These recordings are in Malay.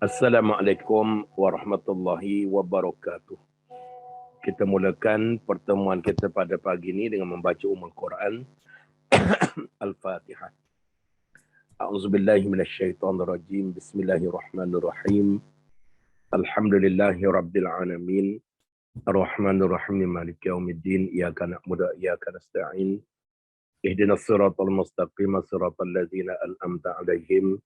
Assalamualaikum warahmatullahi wabarakatuh. Kita mulakan pertemuan kita pada pagi ini dengan membaca Ummul Quran Al-Fatihah. A'udzubillahi minasyaitonirrajim. Bismillahirrahmanirrahim. Alhamdulillahi rabbil alamin. Ar-Rahmanir-Rahim Maliki yaumiddin. Iyyaka na'budu wa iyyaka nasta'in. Ihdinas siratal mustaqim, siratal ladzina an'amta 'alaihim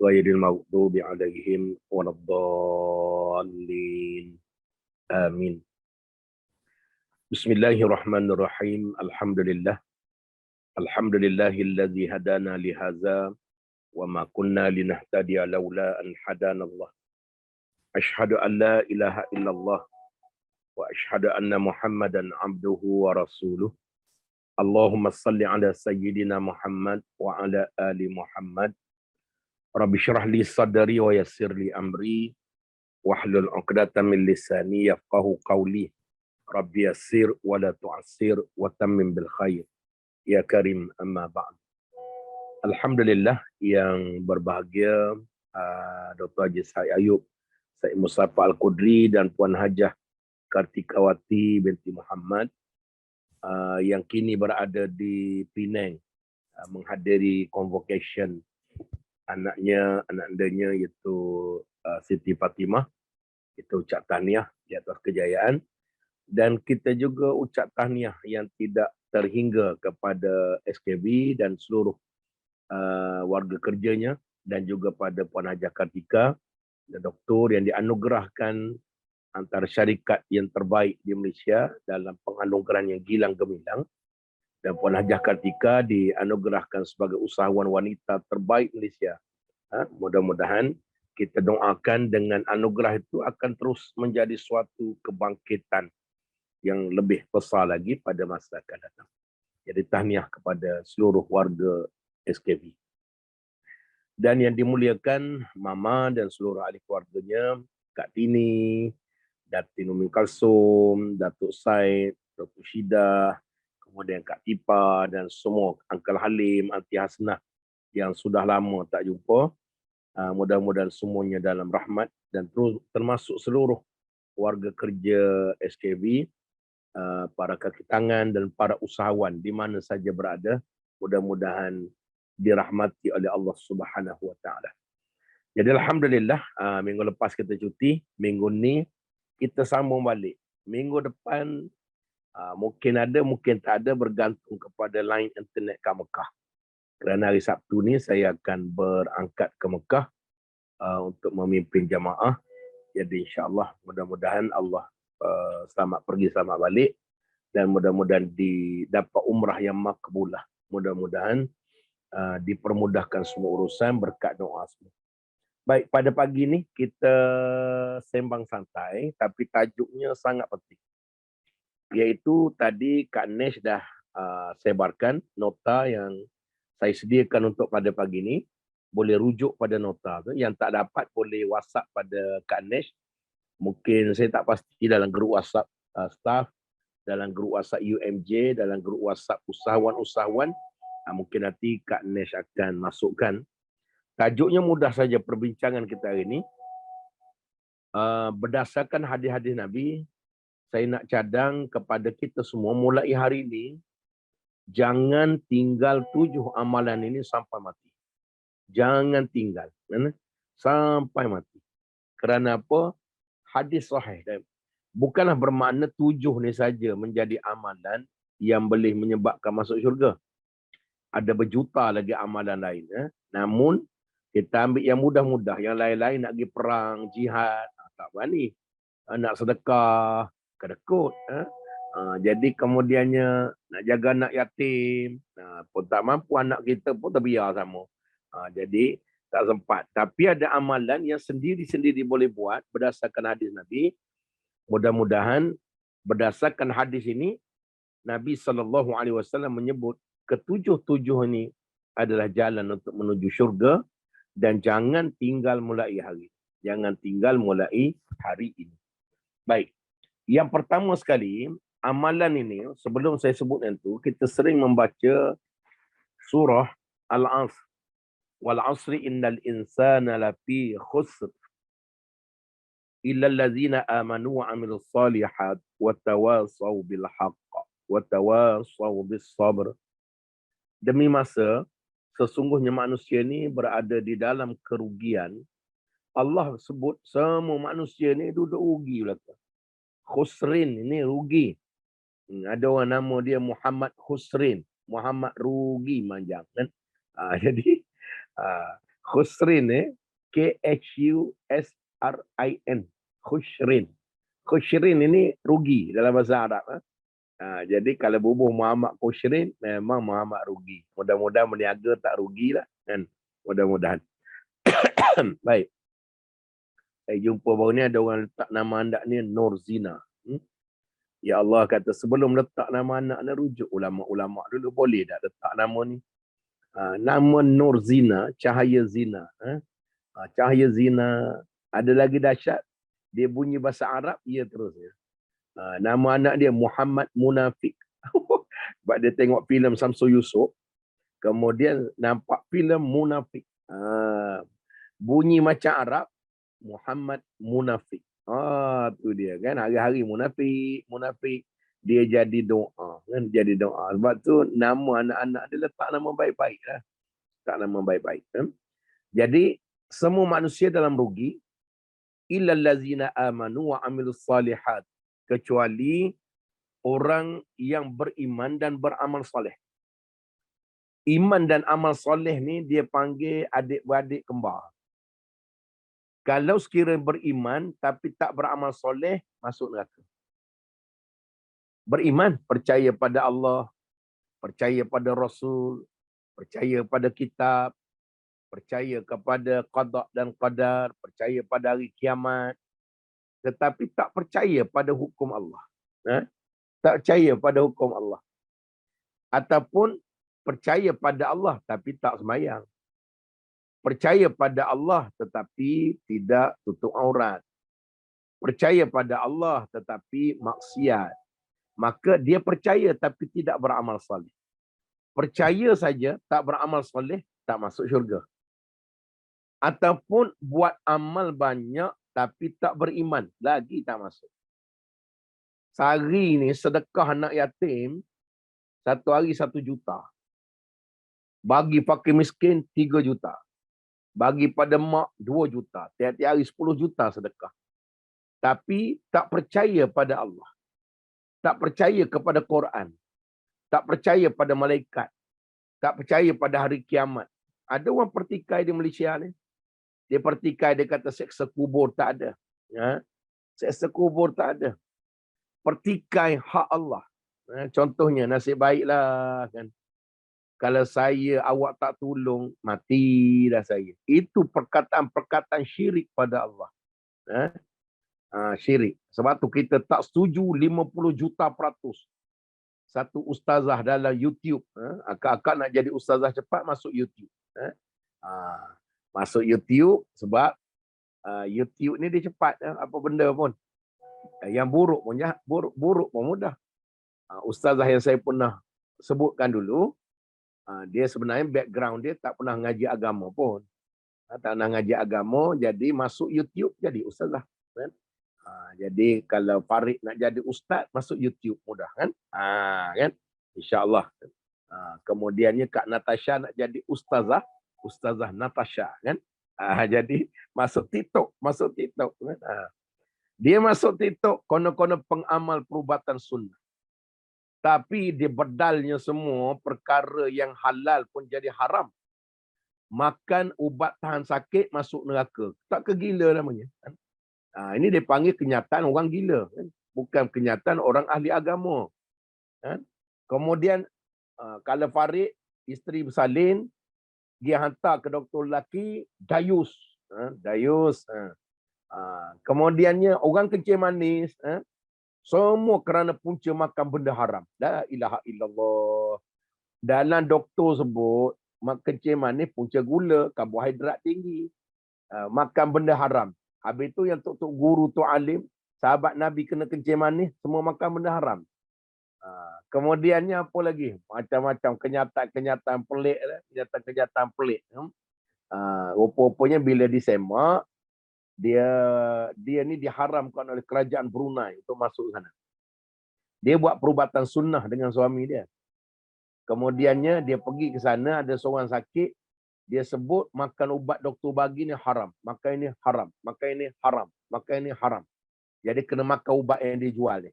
ghairil maghdubi 'alaihim waladdallin. Amin. Bismillahirrahmanirrahim. Alhamdulillah. Alhamdulillahilladzi hadana lihaza wa ma kunna linahtadiya laula an hadanallah. Ashhadu an la ilaha illallah wa ashhadu anna Muhammadan abduhu wa rasuluh. Allahumma salli ala sayyidina Muhammad wa ala ali Muhammad. Rabbi shrah li sadri wa yassir li amri wahlul 'uqdatam min lisani yafqahu qawli. Rabbi yassir wa la tu'assir wa tammim bil khair. Ya Karim, amma ba'd. Alhamdulillah yang berbahagia Dr. Haji Syed Ayub, Syed Mustafa Al-Qudri dan Puan Hajah Kartikawati binti Muhammad yang kini berada di Penang menghadiri convocation anak andanya iaitu Siti Fatimah. Kita ucap tahniah di atas kejayaan. Dan kita juga ucap tahniah yang tidak terhingga kepada SKB dan seluruh warga kerjanya dan juga pada Puan Hajah Kartika dan doktor yang dianugerahkan antara syarikat yang terbaik di Malaysia dalam penganugerahan yang gilang gemilang. Dan Puan Hajah Kartika dianugerahkan sebagai usahawan wanita terbaik Malaysia. Mudah-mudahan kita doakan dengan anugerah itu akan terus menjadi suatu kebangkitan yang lebih besar lagi pada masa akan datang. Jadi tahniah kepada seluruh warga SKB. Dan yang dimuliakan Mama dan seluruh ahli keluarganya, Kak Tini, Datin Umi Kalsum, Datuk Said, Datuk Syida, kemudian Kak Tipa dan semua, Uncle Halim, Aunty Hasnah yang sudah lama tak jumpa. Mudah-mudahan semuanya dalam rahmat dan termasuk seluruh warga kerja SKB, para kaki tangan dan para usahawan di mana saja berada, mudah-mudahan dirahmati oleh Allah Subhanahu wa taala. Jadi alhamdulillah, minggu lepas kita cuti, minggu ni kita sambung balik. Minggu depan mungkin ada, mungkin tak ada, bergantung kepada line internet kat Mekah. Kerana hari Sabtu ni saya akan berangkat ke Mekah untuk memimpin jamaah. Jadi insya-Allah mudah-mudahan Allah selamat pergi selamat balik dan mudah-mudahan didapat umrah yang makbulah. Mudah-mudahan dipermudahkan semua urusan berkat doa semua. Baik, pada pagi ni kita sembang santai tapi tajuknya sangat penting. Iaitu tadi Kak Nesh dah sebarkan nota yang saya sediakan untuk pada pagi ni. Boleh rujuk pada nota tu. Yang tak dapat boleh WhatsApp pada Kak Nesh. Mungkin saya tak pasti dalam grup WhatsApp staff, dalam grup WhatsApp UMJ, dalam grup WhatsApp usahawan-usahawan. Mungkin nanti Kak Nesh akan masukkan. Tajuknya mudah saja perbincangan kita hari ini. Berdasarkan hadis-hadis Nabi, saya nak cadang kepada kita semua mulai hari ini, jangan tinggal 7 amalan ini sampai mati. Jangan tinggal sampai mati. Kerana apa? Hadis sahih. Bukanlah bermakna 7 ni saja menjadi amalan yang boleh menyebabkan masuk syurga. Ada berjuta lagi amalan lain. Namun, kita ambil yang mudah-mudah. Yang lain-lain nak pergi perang, jihad, tak berani. Nak sedekah, kedekut. Jadi kemudiannya nak jaga anak yatim. Pun tak mampu, anak kita pun terbiar sama. Jadi, tak sempat. Tapi ada amalan yang sendiri-sendiri boleh buat berdasarkan hadis Nabi. Mudah-mudahan berdasarkan hadis ini, Nabi SAW menyebut ketujuh-tujuh ini adalah jalan untuk menuju syurga dan jangan tinggal mulai hari. Jangan tinggal mulai hari ini. Baik. Yang pertama sekali, amalan ini, sebelum saya sebut itu, kita sering membaca surah Al-Asr. Wal asri innal insana lafi khusr illal ladzina amanu wa amilus solihat wa tawasaw bil haqq wa tawasaw bis sabr. Demi masa sesungguhnya manusia ni berada di dalam kerugian. Allah sebut semua manusia ni duduk rugi belaka. Khusrin ini rugi. Ada orang nama dia Muhammad Khusrin. Muhammad rugi manjang kan. Jadi Khusrin Khusrin. Khusrin. Khusrin ini rugi dalam bahasa Arab. Jadi kalau bubuh Muhammad Khusrin, memang Muhammad rugi. Mudah-mudahan meniaga tak rugilah kan. Mudah-mudahan. Baik. Saya jumpa baru ni ada orang letak nama anak ni Nur Zina. Ya Allah kata sebelum letak nama anak ni rujuk ulama-ulama dulu boleh tak letak nama ni. Nama Nur Zina, cahaya zina. Cahaya zina. Ada lagi dahsyat. Dia bunyi bahasa Arab, ia terus. Nama anak dia Muhammad Munafik. Sebab dia tengok filem Samsul Yusof. Kemudian nampak filem Munafik. Bunyi macam Arab. Muhammad Munafik. Tu dia kan. Hari-hari munafik. Dia jadi doa. Kan? Jadi doa. Sebab tu nama anak-anak dia letak nama baik-baik lah. Letak nama baik-baik. Kan? Jadi semua manusia dalam rugi. Illal ladzina amanu wa amilus salihat. Kecuali orang yang beriman dan beramal soleh. Iman dan amal soleh ni dia panggil adik-beradik kembar. Kalau sekiranya beriman tapi tak beramal soleh, masuk neraka. Beriman, percaya pada Allah, percaya pada Rasul, percaya pada kitab, percaya kepada qada dan qadar, percaya pada hari kiamat, tetapi tak percaya pada hukum Allah. Tak percaya pada hukum Allah. Ataupun percaya pada Allah tapi tak sembahyang. Percaya pada Allah tetapi tidak tutup aurat. Percaya pada Allah tetapi maksiat. Maka dia percaya tapi tidak beramal soleh. Percaya saja tak beramal soleh, tak masuk syurga. Ataupun buat amal banyak tapi tak beriman, lagi tak masuk. Sehari ni sedekah anak yatim, satu hari 1 juta. Bagi fakir miskin 3 juta. Bagi pada mak 2 juta. Tiap-tiap hari 10 juta sedekah. Tapi tak percaya pada Allah. Tak percaya kepada Quran. Tak percaya pada malaikat. Tak percaya pada hari kiamat. Ada orang pertikai di Malaysia ni. Dia pertikai, dia kata seksa kubur tak ada. Seksa kubur tak ada. Pertikai hak Allah. Contohnya nasib baiklah kan. Kalau saya awak tak tolong, mati dah saya. Itu perkataan-perkataan syirik pada Allah. Syirik. Sebab tu kita tak setuju 50 juta peratus. Satu ustazah dalam YouTube. Akak-akak nak jadi ustazah cepat, masuk YouTube. Masuk YouTube sebab YouTube ni dia cepat. Apa benda pun. Yang buruk pun mudah. Ustazah yang saya pernah sebutkan dulu, dia sebenarnya background dia tak pernah ngaji agama pun. Tak pernah ngaji agama, jadi masuk YouTube jadi ustazah. Kan? Jadi kalau Farid nak jadi ustaz, masuk YouTube mudah kan? Kan? InsyaAllah. Kemudiannya Kak Natasha nak jadi ustazah, Ustazah Natasha kan? Jadi masuk TikTok kan? Dia masuk TikTok kono-kono pengamal perubatan sunnah. Tapi dia bedalnya semua perkara yang halal pun jadi haram. Makan ubat tahan sakit masuk neraka. Tak ke gila namanya. Ini dia panggil kenyataan orang gila. Bukan kenyataan orang ahli agama. Kemudian kalau Farid, isteri bersalin, dia hantar ke doktor lelaki, dayus. Dayus. Kemudiannya orang kencing manis. Semua kerana punca makan benda haram. La ilaha illallah. Dalam doktor sebut, kencing manis punca gula, karbohidrat tinggi. Makan benda haram. Habis tu yang tok guru, tok alim, sahabat Nabi kena kencing manis, semua makan benda haram. Kemudiannya apa lagi? Macam-macam kenyataan-kenyataan pelik. Kenyataan-kenyataan pelik. Rupa-rupanya bila disemak, Dia ni diharamkan oleh kerajaan Brunei untuk masuk sana. Dia buat perubatan sunnah dengan suami dia. Kemudiannya dia pergi ke sana, ada seorang sakit, dia sebut makan ubat doktor bagi ni haram, makan ini haram, makan ini haram, makan ini haram. Jadi kena makan ubat yang dia jual ni.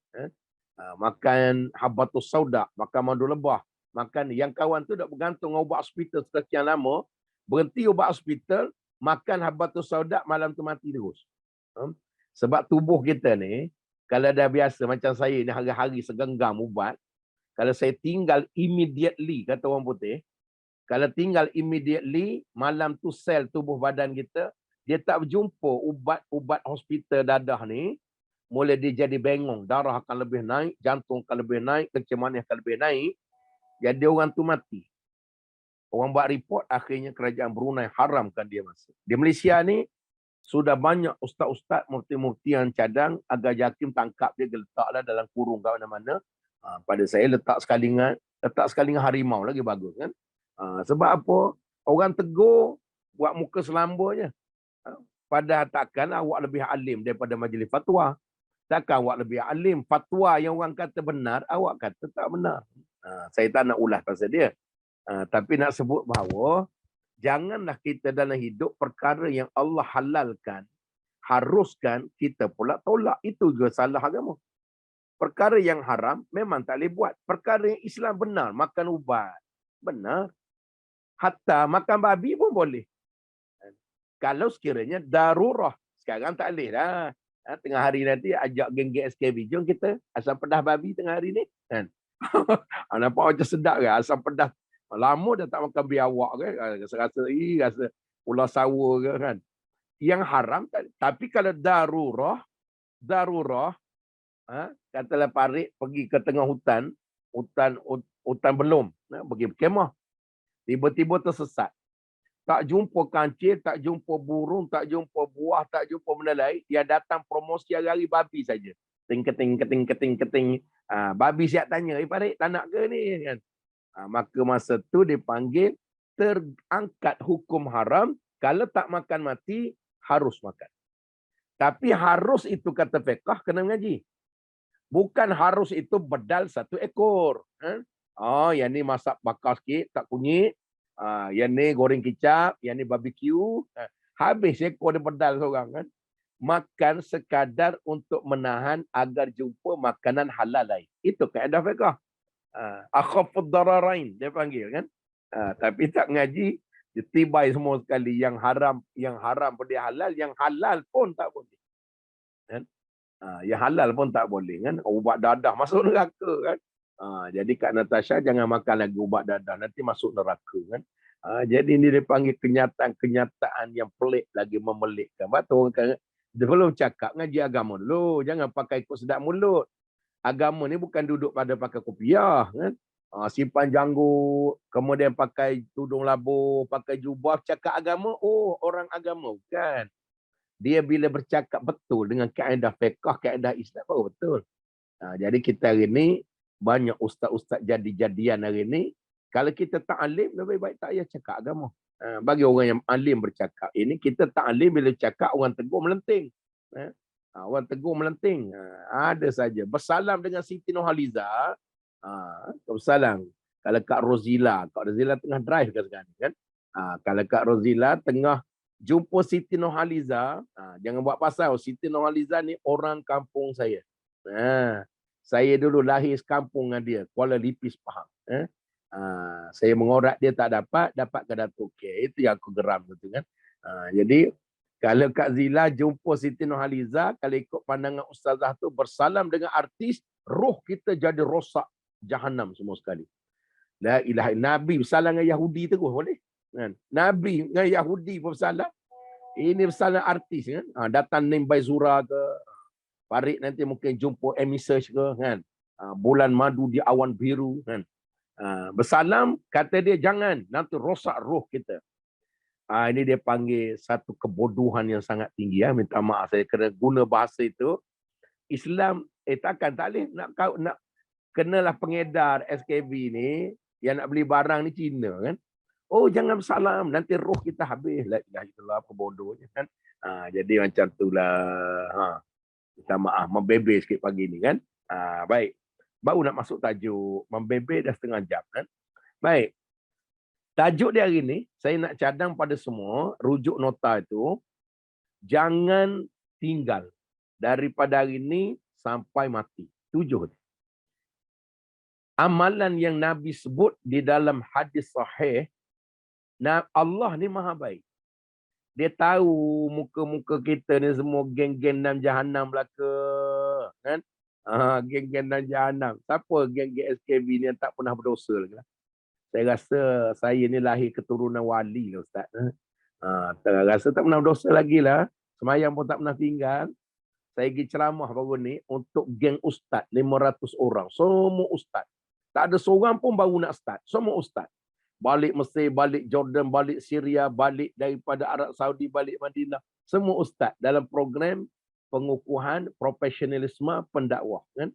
Makan habatus sauda, makan madu lebah, makan yang kawan tu dah bergantung dengan ubat hospital sekian lama, berhenti ubat hospital, makan habatus sauda, malam tu mati terus. Sebab tubuh kita ni, kalau dah biasa macam saya ni hari-hari segenggam ubat, kalau saya tinggal immediately, kata orang putih, kalau tinggal immediately, malam tu sel tubuh badan kita, dia tak berjumpa ubat-ubat hospital dadah ni, mula dia jadi bengong, darah akan lebih naik, jantung akan lebih naik, kencing manis akan lebih naik, jadi orang tu mati. Orang buat report, akhirnya kerajaan Brunei haramkan dia masuk. Di Malaysia ni, sudah banyak ustaz-ustaz, mufti-mufti yang cadang, agar JAKIM tangkap dia, letaklah dalam kurung kat mana-mana. Pada saya letak sekali dengan harimau lagi bagus kan. Sebab apa? Orang tegur buat muka selamba je. Padahal takkan awak lebih alim daripada majlis fatwa. Takkan awak lebih alim fatwa yang orang kata benar, awak kata tak benar. Saya tak nak ulas pasal dia. Tapi nak sebut bahawa janganlah kita dalam hidup perkara yang Allah halalkan, haruskan, kita pula tolak. Itu juga salah agama. Perkara yang haram memang tak boleh buat. Perkara yang Islam benar, makan ubat, benar. Hatta makan babi pun boleh. Kalau sekiranya darurah. Sekarang tak boleh dah. Tengah hari nanti ajak geng-geng SKB. Jom kita asam pedas babi tengah hari ni. Kan? Nampak macam sedap ke? Asam pedas. Lama dah tak makan biawak ke? Rasa ular sawa ke kan? Yang haram. Tapi kalau darurah, katalah parik pergi ke tengah hutan belum, pergi berkemah. Tiba-tiba tersesat. Tak jumpa kancil, tak jumpa burung, tak jumpa buah, tak jumpa benda lain. Dia datang promosi hari-hari babi saja. Keting. Babi siap tanya, parik, tak nak ke ni? Kan? Maka masa tu dipanggil terangkat hukum haram. Kalau tak makan mati, harus makan. Tapi harus itu kata fiqh kena mengaji. Bukan harus itu bedal 1 ekor. Yang ni masak bakar sikit, tak kunyit. Yang ni goreng kicap, yang ni barbecue. Habis ekor dia bedal seorang kan. Makan sekadar untuk menahan agar jumpa makanan halal lain. Itu kaedah fiqh. Akhafud dararain dia panggil kan. Tapi tak ngaji, dia tibai semua sekali. Yang haram pun dia halal, yang halal pun tak boleh. Kan? Yang halal pun tak boleh kan. Ubat dadah masuk neraka kan. Jadi Kak Natasha jangan makan lagi ubat dadah, nanti masuk neraka kan. Jadi ini dipanggil kenyataan yang pelik lagi memelikkan. Betul kan? Belum cakap ngaji agama dulu, jangan pakai ikut sedap mulut. Agama ni bukan duduk pada pakai kopiah kan. Simpan janggut, kemudian pakai tudung labu, pakai jubah, cakap agama, orang agama bukan. Dia bila bercakap betul dengan kaedah fiqh, kaedah Islam baru betul. Jadi kita hari ni, banyak ustaz-ustaz jadi-jadian hari ni, kalau kita tak alim, lebih baik tak payah cakap agama. Bagi orang yang alim bercakap ini, kita tak alim bila cakap orang tegur melenting. Orang tegur melenting. Ada saja. Bersalam dengan Siti Nurhaliza. Bersalam. Kalau Kak Rozila tengah drive ke sekarang kan. Kalau Kak Rozila tengah jumpa Siti Nurhaliza, jangan buat pasal. Siti Nurhaliza ni orang kampung saya. Saya dulu lahir sekampung dengan dia, Kuala Lipis Pahang. Saya mengorak dia tak dapat ke Datuk K. Itu yang aku geram gitu kan. Jadi kalau Kak Zila jumpa Siti Nurhaliza, kalau ikut pandangan ustazah tu, bersalam dengan artis, roh kita jadi rosak jahanam semua sekali. La ilaha illallah. Nabi bersalam dengan Yahudi terus boleh? Kan? Nabi dengan Yahudi pun bersalam. Ini bersalam artis kan. Datang Nim Baizura ke, Farid nanti mungkin jumpa Amy Search ke kan. Bulan madu di awan biru kan. Bersalam, kata dia jangan, nanti rosak roh kita. Ini dia panggil satu kebodohan yang sangat tinggi. Minta maaf saya kena guna bahasa itu. Islam, takkan tak boleh nak kenalah pengedar SKB ni, yang nak beli barang ni Cina kan. Jangan bersalam, nanti roh kita habis. La ilaha illallah, kebodohnya kan. Jadi macam itulah. Minta maaf, membebel sikit pagi ni kan. Baik. Baru nak masuk tajuk. Membebel dah setengah jam kan. Baik. Tajuk dia hari ni, saya nak cadang pada semua, rujuk nota itu, jangan tinggal daripada hari ni sampai mati. 7. Amalan yang Nabi sebut di dalam hadis sahih, Allah ni maha baik. Dia tahu muka-muka kita ni semua geng-geng dalam jahanam belaka. Kan? Geng-geng dalam jahanam. Siapa geng-geng SKB ni yang tak pernah berdosa lagi? Saya rasa saya ni lahir keturunan wali lah Ustaz. Rasa tak pernah berdosa lagi lah. Semayang pun tak pernah tinggal. Saya pergi ceramah baru ni untuk geng ustaz 500 orang. Semua ustaz. Tak ada seorang pun baru nak start. Semua ustaz. Balik Mesir, balik Jordan, balik Syria, balik daripada Arab Saudi, balik Madinah. Semua ustaz dalam program pengukuhan profesionalisme pendakwah. Kan?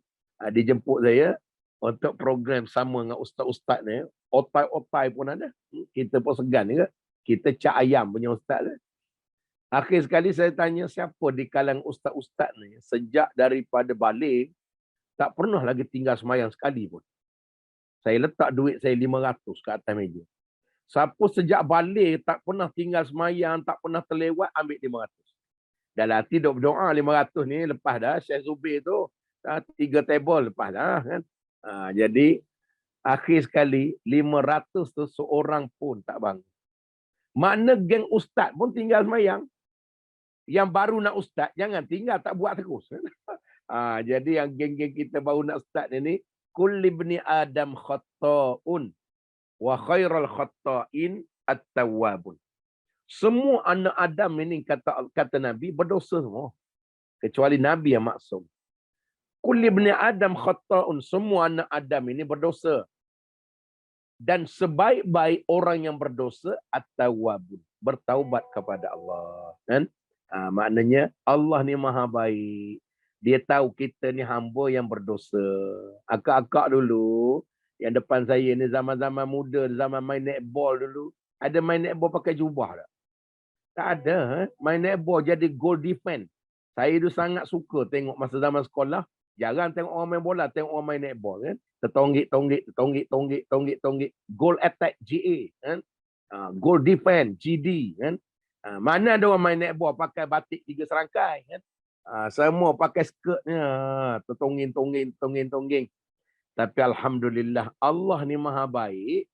Dijemput saya untuk program sama dengan ustaz-ustaz ni. Otai-otai pun ada. Kita pun segan juga. Kita cak ayam punya ustaz ni. Akhir sekali saya tanya siapa di kalangan ustaz-ustaz ni sejak daripada balik tak pernah lagi tinggal semayang sekali pun. Saya letak duit saya 500 ke atas meja. Siapa sejak balik tak pernah tinggal semayang, tak pernah terlewat, ambil 500. Dalam hati duk berdoa 500 ni lepas dah Syekh Zubir tu 3 table lepas dah kan. Jadi akhir sekali 500 tu seorang pun tak bangun. Makna geng ustaz pun tinggal semayang. Yang baru nak ustaz jangan tinggal tak buat terus. Jadi yang geng-geng kita baru nak ustaz ni kulli ibni adam khata'un wa khairal khata'in at-tawwabun. Semua anak Adam ini kata Nabi berdosa semua kecuali Nabi yang maksum. Kulli ibni adam khata'un, semua anak Adam ini berdosa. Dan sebaik-baik orang yang berdosa at-tawwabun, bertaubat kepada Allah. Kan? Maknanya Allah ni maha baik. Dia tahu kita ni hamba yang berdosa. Akak-akak dulu, yang depan saya ni zaman-zaman muda, zaman main netball dulu. Ada main netball pakai jubah tak? Tak ada. Main netball jadi goal defense. Saya tu sangat suka tengok masa zaman sekolah. Jarang tengok orang main bola, tengok orang main netball. Kan? Tertonggik. Goal attack, GA. Kan? Goal defense, GD. Kan? Mana ada orang main netball pakai batik 3 serangkai. Kan? Semua pakai skirtnya. Tertongging. Tapi Alhamdulillah, Allah ni maha baik.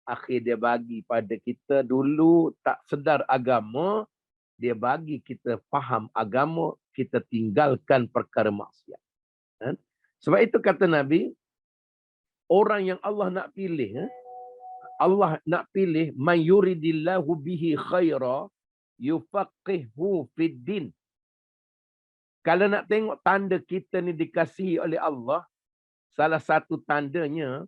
Akhir dia bagi pada kita dulu tak sedar agama. Dia bagi kita faham agama. Kita tinggalkan perkara maksiat. Kan? Sebab itu kata Nabi, orang yang Allah nak pilih. Allah nak pilih, man yuridillahu bihi khaira yufaqihu fid din. Kalau nak tengok tanda kita ni dikasihi oleh Allah, salah satu tandanya,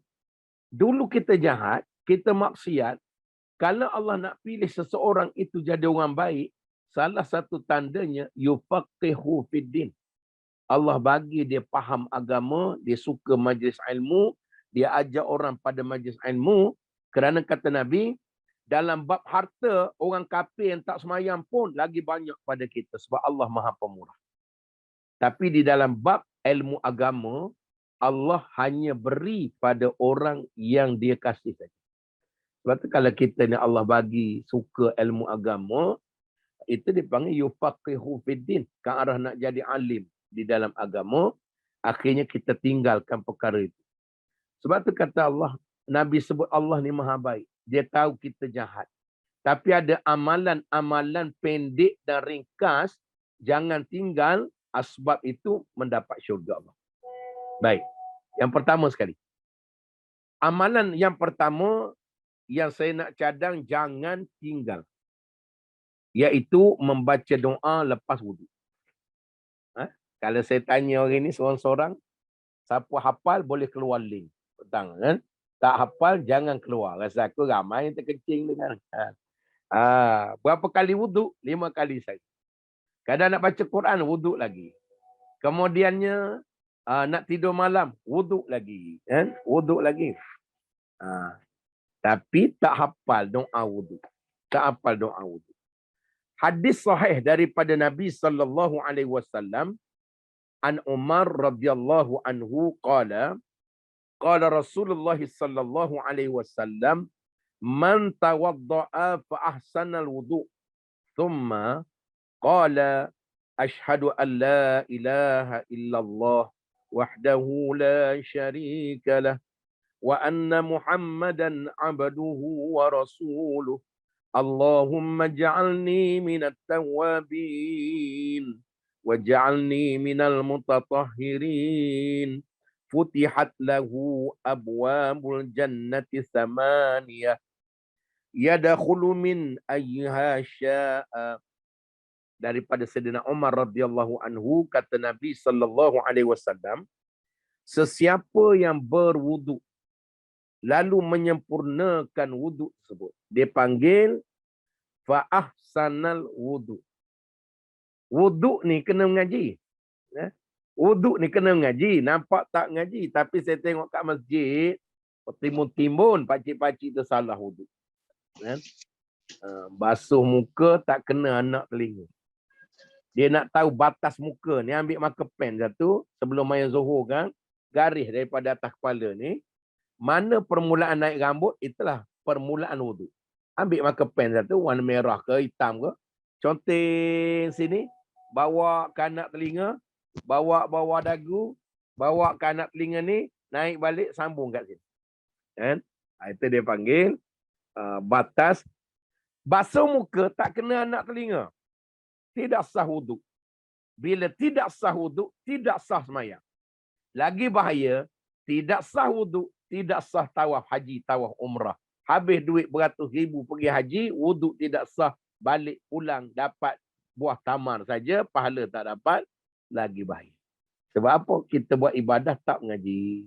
dulu kita jahat, kita maksiat, kalau Allah nak pilih seseorang itu jadi orang baik, salah satu tandanya, yufaqihu fid din. Allah bagi dia faham agama, dia suka majlis ilmu, dia ajak orang pada majlis ilmu, kerana kata Nabi, dalam bab harta, orang kafir yang tak semayang pun lagi banyak pada kita. Sebab Allah maha pemurah. Tapi di dalam bab ilmu agama, Allah hanya beri pada orang yang dia kasih saja. Sebab tu kalau kita ni Allah bagi suka ilmu agama, itu dipanggil yufaqihu fiddin. Ke arah nak jadi alim di dalam agama, akhirnya kita tinggalkan perkara itu. Sebab tu kata Allah, Nabi sebut Allah ni maha baik. Dia tahu kita jahat. Tapi ada amalan-amalan pendek dan ringkas. Jangan tinggal, asbab itu mendapat syurga Allah. Baik. Yang pertama sekali. Amalan yang pertama yang saya nak cadang, jangan tinggal. Iaitu membaca doa lepas wuduk. Kalau saya tanya orang ni seorang-seorang, siapa hafal boleh keluar link. Petang, kan? Tak hafal, jangan keluar. Rasa aku ramai yang terkencing dengan. Berapa kali wuduk? 5 kali saja. Kadang nak baca Quran, wuduk lagi. Kemudiannya, nak tidur malam, wuduk lagi. Kan? Wuduk lagi. Tapi tak hafal doa wuduk. Tak hafal doa wuduk. Hadis sahih daripada Nabi sallallahu alaihi wasallam an Umar radhiyallahu anhu qala Rasulullah sallallahu alaihi wasallam man tawaddaa fa ahsana alwudu thumma qala ashhadu an la ilaha illallah wahdahu la syarika lah wa anna muhammadan abduhu wa rasuluh Allahumma ja'alni minat tawwabin waj'alni minal mutatahhirin futihat lahu abwabul jannati thamaniyah yadkhulu min ayyiha syaa. Daripada Sayyidina Umar radhiyallahu anhu kata Nabi sallallahu alaihi wasallam, sesiapa yang berwuduk lalu menyempurnakan wuduk tersebut, dia panggil fa ahsanal wuduk. Wuduk ni kena mengaji. Wuduk ni kena mengaji. Nampak tak mengaji, tapi saya tengok kat masjid timbun-timbun pakcik-pakcik tu salah wuduk. Basuh muka tak kena anak telinga. Dia nak tahu batas muka ni, ambil marker pen satu sebelum maya zuhur kan, garis daripada atas kepala ni, mana permulaan naik rambut, itulah permulaan wuduk. Ambil marker pen satu, warna merah ke hitam ke, conteng sini, bawa ke anak telinga, bawa bawah dagu, bawa ke anak telinga ni, naik balik, sambung kat sini. Kan? Itu dia panggil batas. Basuh muka tak kena anak telinga, tidak sah wuduk. Bila tidak sah wuduk, tidak sah sembahyang. Lagi bahaya, tidak sah wuduk, tidak sah tawaf haji, tawaf umrah. Habis duit beratus ribu pergi haji, wuduk tidak sah, balik pulang dapat buah tamar saja, pahala tak dapat, lagi bahaya. Sebab apa? Kita buat ibadah tak mengaji.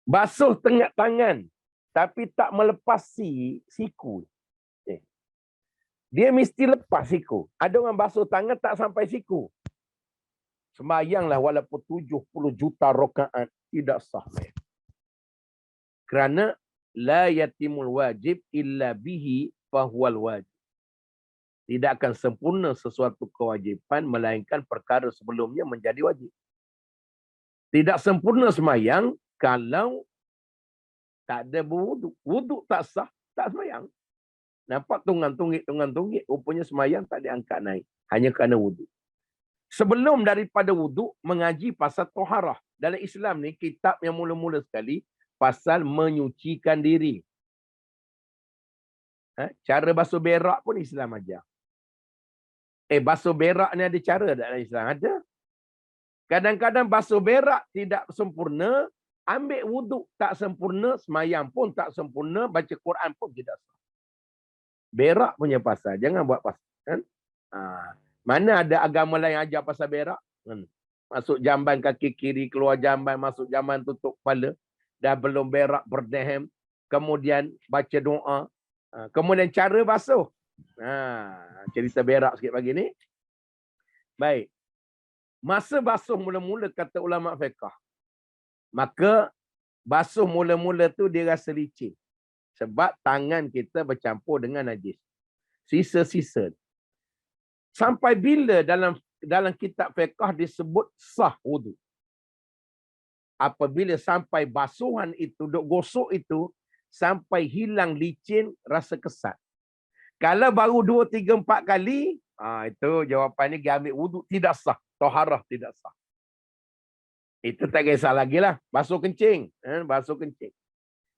Basuh tengah tangan, tapi tak melepasi siku. Dia mesti lepas siku. Ada orang basuh tangan tak sampai siku. Sembayanglah walaupun 70 juta rakaat, tidak sah. Kerana la yatimul wajib illa bihi fahuwal wajib. Tidak akan sempurna sesuatu kewajipan melainkan perkara sebelumnya menjadi wajib. Tidak sempurna sembahyang kalau tak ada berwuduk. Wuduk tak sah, tak sembahyang. Nampak tunggang-tunggik, rupanya sembahyang tak diangkat naik. Hanya kerana wuduk. Sebelum daripada wuduk, mengaji pasal toharah. Dalam Islam ni, kitab yang mula-mula sekali, pasal menyucikan diri. Cara basuh berak pun Islam ajar. Basuh berak ni ada cara tak dalam Islam? Ada. Kadang-kadang basuh berak tidak sempurna, ambil wuduk tak sempurna, semayang pun tak sempurna, baca Quran pun tidak sah. Berak punya pasal, jangan buat pasal. Kan? Mana ada agama lain ajar pasal berak? Masuk jamban kaki kiri, keluar jamban, masuk jamban tutup kepala. Dah belum berak berdehem. Kemudian baca doa. Kemudian cara basuh. Cerita berak sikit pagi ni. Baik. Masa basuh mula-mula kata ulama fiqh. Maka basuh mula-mula tu dia rasa licin. Sebab tangan kita bercampur dengan najis. Sisa-sisa. Sampai bila dalam kitab fiqh disebut sah wuduk? Apabila sampai basuhan itu, duk gosok itu, sampai hilang licin, rasa kesat. Kalau baru 2, 3, 4 kali, itu jawapannya dia ambil wuduk tidak sah. Toharah tidak sah. Itu tak kisah lagi lah. Basuh kencing. Basuh kencing.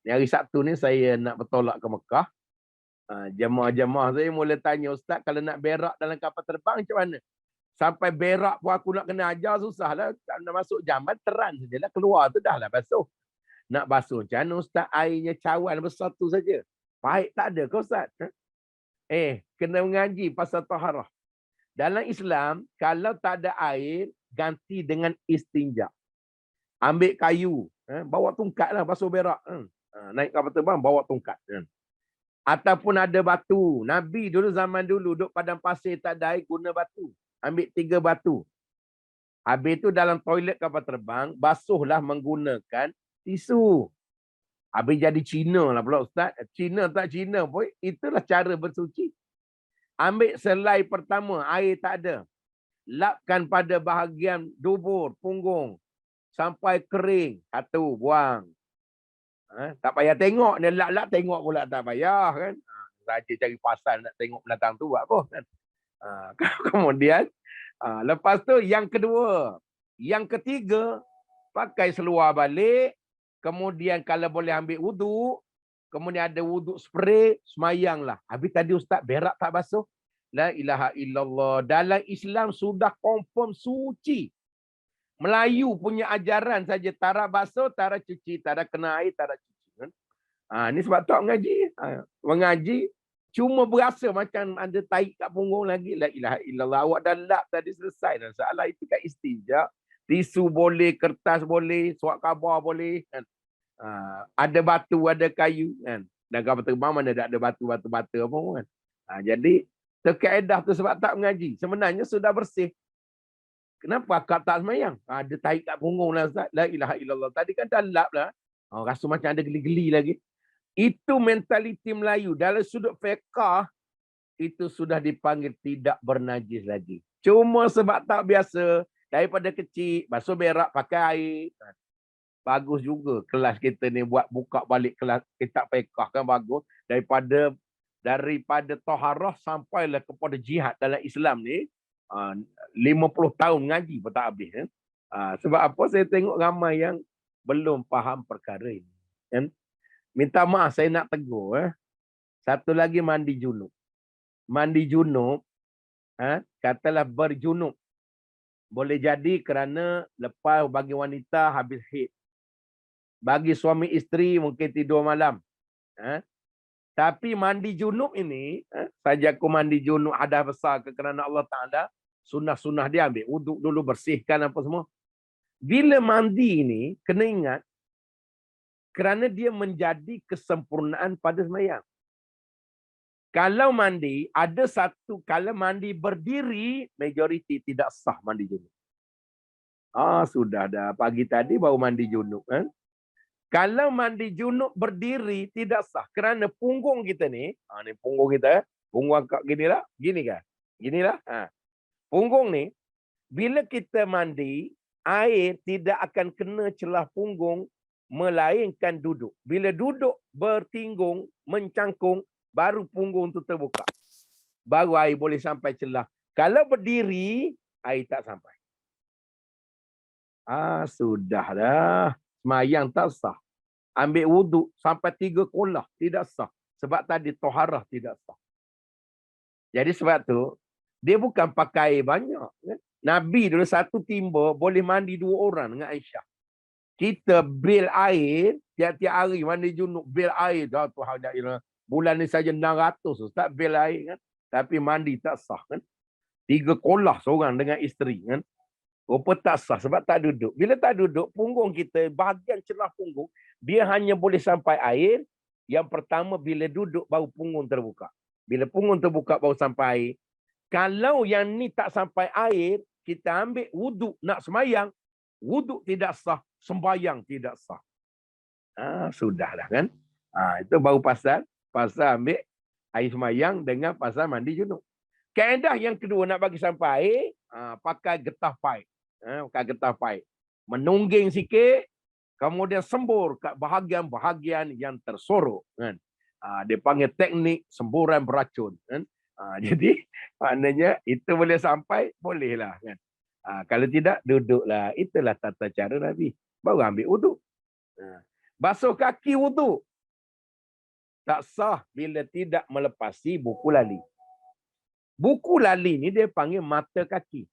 Hari Sabtu ni saya nak bertolak ke Mekah. Jemaah-jemaah saya mula tanya, Ustaz, kalau nak berak dalam kapal terbang macam mana? Sampai berak pun aku nak kena ajar, susah lah. Tak nak masuk jamban, teran sajalah. Keluar tu dah lah basuh. Nak basuh macam mana, Ustaz? Airnya cawan besar tu saja. Pahit tak ada ke, Ustaz? Kena mengaji pasal taharah. Dalam Islam, kalau tak ada air, ganti dengan istinja. Ambil kayu. Bawa tungkat lah basuh berak. Naik kapal terbang, bawa tungkat. Ataupun ada batu. Nabi dulu zaman dulu, duduk padang pasir tak ada air, guna batu. Ambil 3 batu. Habis tu dalam toilet kapal terbang, basuhlah menggunakan tisu. Habis jadi Cina lah pula Ustaz. Cina tak Cina pun, itulah cara bersuci. Ambil selai pertama, air tak ada. Lapkan pada bahagian dubur, punggung. Sampai kering. Satu, buang. Tak payah tengok. Dia lap-lap tengok pula tak payah kan. Saja cari pasal nak tengok pendatang tu buat apa kan. Kemudian, lepas tu yang kedua. Yang ketiga, pakai seluar balik. Kemudian kalau boleh ambil wuduk. Kemudian ada wuduk spray, semayanglah. Habis tadi Ustaz berak tak basuh. La ilaha illallah. Dalam Islam sudah confirm suci. Melayu punya ajaran saja. Tara basuh, tara cuci. Tara kena air, tara cuci. Kan? Ni sebab tak mengaji. Mengaji, cuma berasa macam ada taik kat punggung lagi. La ilaha illallah. Awak dah lap tadi selesai. Dan salah itu kat istijak. Tisu boleh, kertas boleh, surat khabar boleh. Kan? Ada batu, ada kayu. Kan? Dan kapal terbang mana tak ada batu-batu apa kan. Jadi, terkaedah tu sebab tak mengaji. Sebenarnya sudah bersih. Kenapa akak tak semayang? Ada taik kat punggung lah Ustaz. La ilaha illallah. Tadi kan dah lap lah. Rasa macam ada geli-geli lagi. Itu mentaliti Melayu. Dalam sudut fiqah, itu sudah dipanggil tidak bernajis lagi. Cuma sebab tak biasa. Daripada kecil, basuh berak pakai air. Bagus juga kelas kita ni buat buka balik kelas kitab fiqah kan bagus. Daripada taharah sampailah kepada jihad dalam Islam ni. 50 tahun ngaji pun tak habis. Kan? Sebab apa saya tengok ramai yang belum faham perkara ini. Kan? Minta maaf saya nak tegur. Satu lagi mandi junub. Mandi junub, katalah berjunub. Boleh jadi kerana lepas bagi wanita habis haid. Bagi suami isteri mungkin tidur malam. Tapi mandi junub ini, saja aku mandi junub hadas besar kerana Allah Ta'ala, sunnah-sunnah dia ambil. Wuduk dulu, bersihkan apa semua. Bila mandi ini, kena ingat, kerana dia menjadi kesempurnaan pada sembahyang. Kalau mandi, ada satu, kalau mandi berdiri, majoriti tidak sah mandi junub. Sudah dah. Pagi tadi baru mandi junub. Kalau mandi junub berdiri, tidak sah. Kerana punggung kita ni, ni punggung kita, punggung akak gini lah, gini kan? Gini lah. Punggung ni, bila kita mandi, air tidak akan kena celah punggung, melainkan duduk. Bila duduk, bertinggung, mencangkung, baru punggung tu terbuka. Baru air boleh sampai celah. Kalau berdiri, air tak sampai. Sudah dah. Semayang tak sah. Ambil wuduk sampai 3 kolah. Tidak sah. Sebab tadi toharah tidak sah. Jadi sebab tu, dia bukan pakai air banyak. Nabi dulu satu timba boleh mandi 2 orang dengan Aisyah. Kita bil air, tiap-tiap hari mandi junub, bil air. Dah Tuhan dah ilah. Bulan ni saja 600. Ustaz bil air kan. Tapi mandi tak sah kan. 3 kolah seorang dengan isteri kan. Rupa tak sah sebab tak duduk. Bila tak duduk, punggung kita, bahagian celah punggung, dia hanya boleh sampai air. Yang pertama, bila duduk, baru punggung terbuka. Bila punggung terbuka, baru sampai air. Kalau yang ni tak sampai air, kita ambil wuduk nak semayang, wuduk tidak sah, sembayang tidak sah. Sudahlah kan. Itu baru pasal ambil air semayang dengan pasal mandi junub. Kaedah yang kedua nak bagi sampai air, pakai getah paip. Pakai getah paip. Menungging sikit, kemudian sembur kat bahagian-bahagian yang tersorok. Kan? Dia panggil teknik semburan beracun. Kan? Jadi, maknanya itu boleh sampai, bolehlah. Kan? Kalau tidak, duduklah. Itulah tata cara Nabi. Baru ambil wuduk. Basuh kaki wuduk. Tak sah bila tidak melepasi buku lali. Buku lali ni dia panggil mata kaki.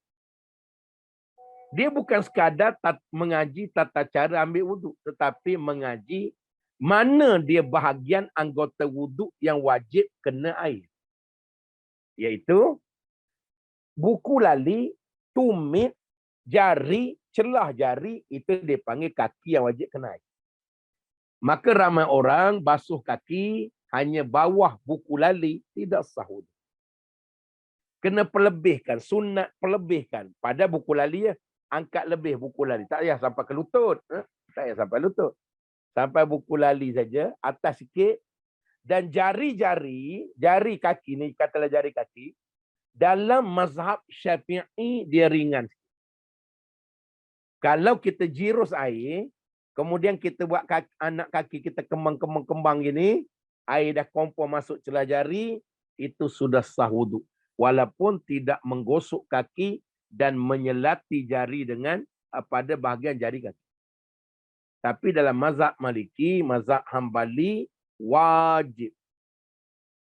Dia bukan sekadar mengaji tata cara ambil wuduk, tetapi mengaji mana dia bahagian anggota wuduk yang wajib kena air. Iaitu buku lali, tumit, jari, celah jari, itu dia panggil kaki yang wajib kena air. Maka ramai orang basuh kaki hanya bawah buku lali, tidak sah wuduk. Kena pelebihkan, sunat pelebihkan. Pada buku lali, angkat lebih buku lali. Tak payah sampai ke lutut. Tak payah sampai lutut. Sampai buku lali saja, atas sikit. Dan jari kaki ni, katalah jari kaki, dalam mazhab Syafi'i dia ringan. Kalau kita jirus air, kemudian kita buat anak kaki kita kembang gini, air dah kompor masuk celah jari, itu sudah sah wuduk. Walaupun tidak menggosok kaki dan menyelati jari dengan pada bahagian jari kaki. Tapi dalam mazhab Maliki, mazhab Hambali, wajib.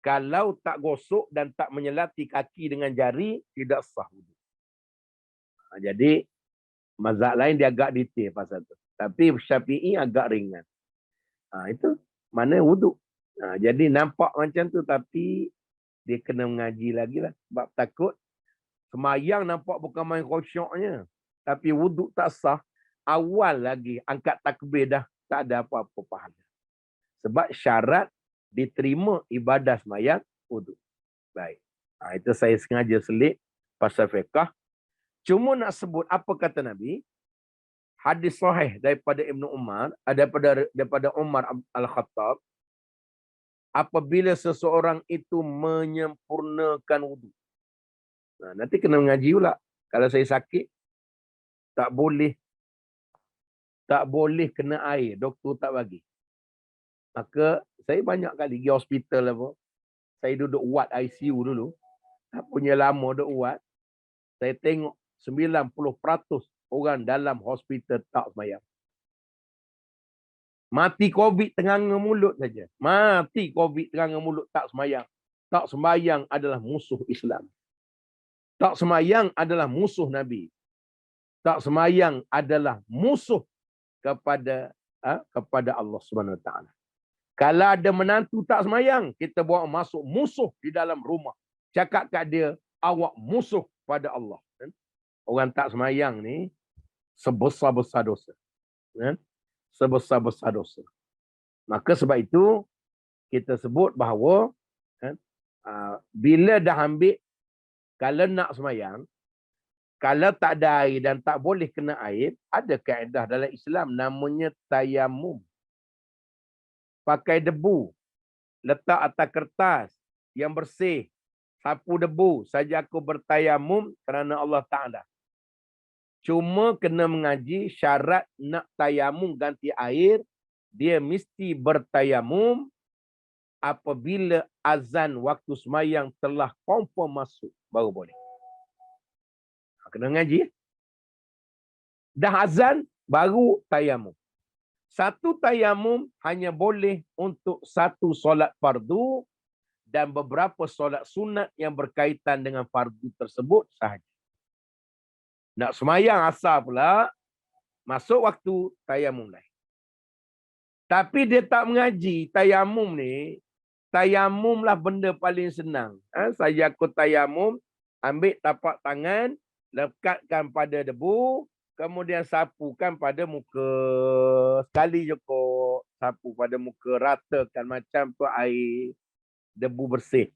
Kalau tak gosok dan tak menyelati kaki dengan jari, tidak sah wuduk. Jadi, mazhab lain dia agak detail pasal tu. Tapi Syafi'i agak ringan. Itu mana wuduk. Jadi nampak macam tu, tapi dia kena mengaji lagi lah. Sebab takut semayang nampak bukan main khusyuknya. Tapi wuduk tak sah. Awal lagi angkat takbir dah tak ada apa-apa pahala. Sebab syarat diterima ibadah semayang wuduk. Baik. Itu saya sengaja selit pasal fiqh. Cuma nak sebut apa kata Nabi. Hadis sahih daripada Ibnu Umar, daripada Umar Al-Khattab, apabila seseorang itu menyempurnakan wuduk. Nanti kena mengaji pula. Kalau saya sakit, tak boleh kena air, doktor tak bagi. Maka saya banyak kali pergi hospital apa. Saya duduk ward ICU dulu. Tak punya lama duduk ward. Saya tengok 90% orang dalam hospital tak sembahyang. Mati COVID tenganga mulut saja. Mati COVID tenganga mulut tak sembahyang. Tak sembahyang adalah musuh Islam. Tak sembahyang adalah musuh Nabi. Tak sembahyang adalah musuh kepada Allah Subhanahu Wa Taala. Kalau ada menantu tak sembahyang, kita bawa masuk musuh di dalam rumah. Cakap kat dia, awak musuh pada Allah. Orang tak sembahyang ni sebesar-besar dosa. Sebesar-besar dosa. Maka sebab itu kita sebut bahawa bila dah ambil, kalau nak sembahyang, kalau tak ada air dan tak boleh kena air, ada kaedah dalam Islam namanya tayamum. Pakai debu, letak atas kertas yang bersih, sapu debu, saja aku bertayamum kerana Allah Ta'ala. Cuma kena mengaji syarat nak tayamum ganti air, dia mesti bertayamum apabila azan waktu semayang telah confirm masuk, baru boleh. Kena mengaji. Dah azan, baru tayamum. Satu tayamum hanya boleh untuk satu solat fardu dan beberapa solat sunat yang berkaitan dengan fardu tersebut sahaja. Nak semayang asar pula, masuk waktu tayamum lain. Tapi dia tak mengaji tayamum ni. Tayamum lah benda paling senang. Saya aku tayamum, ambil tapak tangan, lekatkan pada debu, kemudian sapukan pada muka. Sekali je kok sapu pada muka, ratakan macam tu air debu bersih.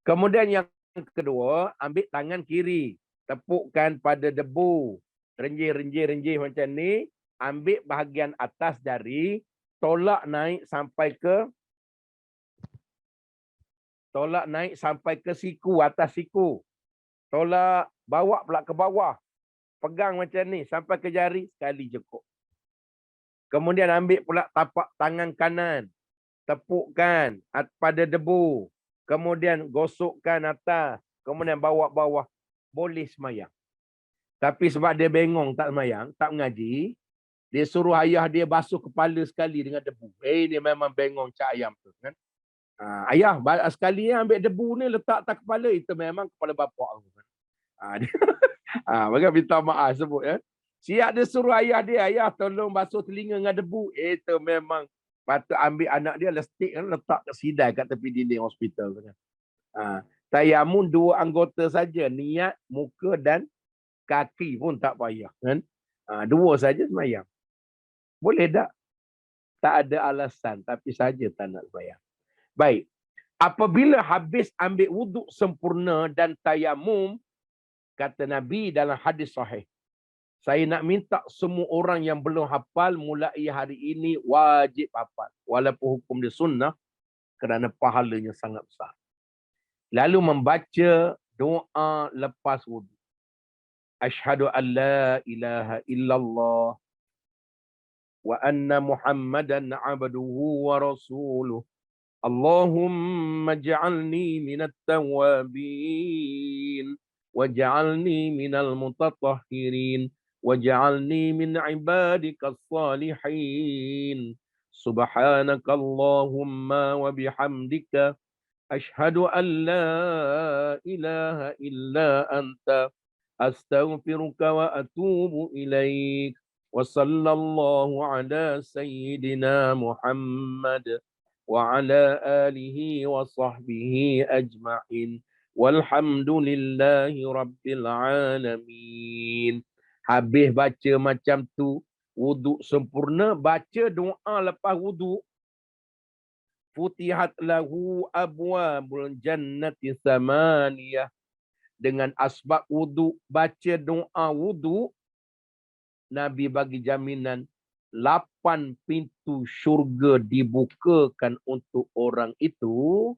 Kemudian yang kedua, ambil tangan kiri, tepukkan pada debu, renjih macam ni, ambil bahagian atas jari, tolak naik sampai ke siku, atas siku. Tolak, bawa pula ke bawah. Pegang macam ni sampai ke jari, sekali je kok. Kemudian ambil pula tapak tangan kanan, tepukkan pada debu, kemudian gosokkan atas, kemudian bawa bawah. Boleh semayang. Tapi sebab dia bengong tak semayang, tak mengaji, dia suruh ayah dia basuh kepala sekali dengan debu. Dia memang bengong cak ayam tu kan. Ayah sekali ambil debu ni letak atas kepala, itu memang kepala bapak aku kan. Maka minta maaf sebut ya. Siap dia suruh ayah dia, ayah tolong basuh telinga dengan debu. Itu memang patut ambil anak dia lestik kan, letak kat sidai kat tepi dinding hospital tu kan. Tayamum 2 anggota saja, niat, muka dan kaki pun tak payah kan. 2 saja semayang. Boleh tak? Tak ada alasan, tapi saja tak nak semayang. Baik. Apabila habis ambil wuduk sempurna dan tayamum, kata Nabi dalam hadis sahih, saya nak minta semua orang yang belum hafal mulai hari ini wajib hafal. Walaupun hukum dia sunnah, kerana pahalanya sangat besar. Lalu membaca doa lepas wudu. Asyhadu an la ilaha illallah wa anna Muhammadan abduhu wa rasuluh. Allahumma ja'alni minat tawabin waj'alni minal mutatahhirin waj'alni min ibadikas salihin. Subhanakallahumma wa bihamdika asyhadu an la ilaha illa anta astaghfiruka wa atubu ilaik. Wa sallallahu ala sayyidina Muhammad wa ala alihi wa sahbihi ajma'in. Walhamdulillahi rabbil alamin. Habis baca macam tu, wuduk sempurna, baca doa lepas wuduk. Futihat lahu abwabul jannati samaniyah. Dengan asbab wuduk, baca doa wuduk, Nabi bagi jaminan 8 pintu syurga dibukakan untuk orang itu,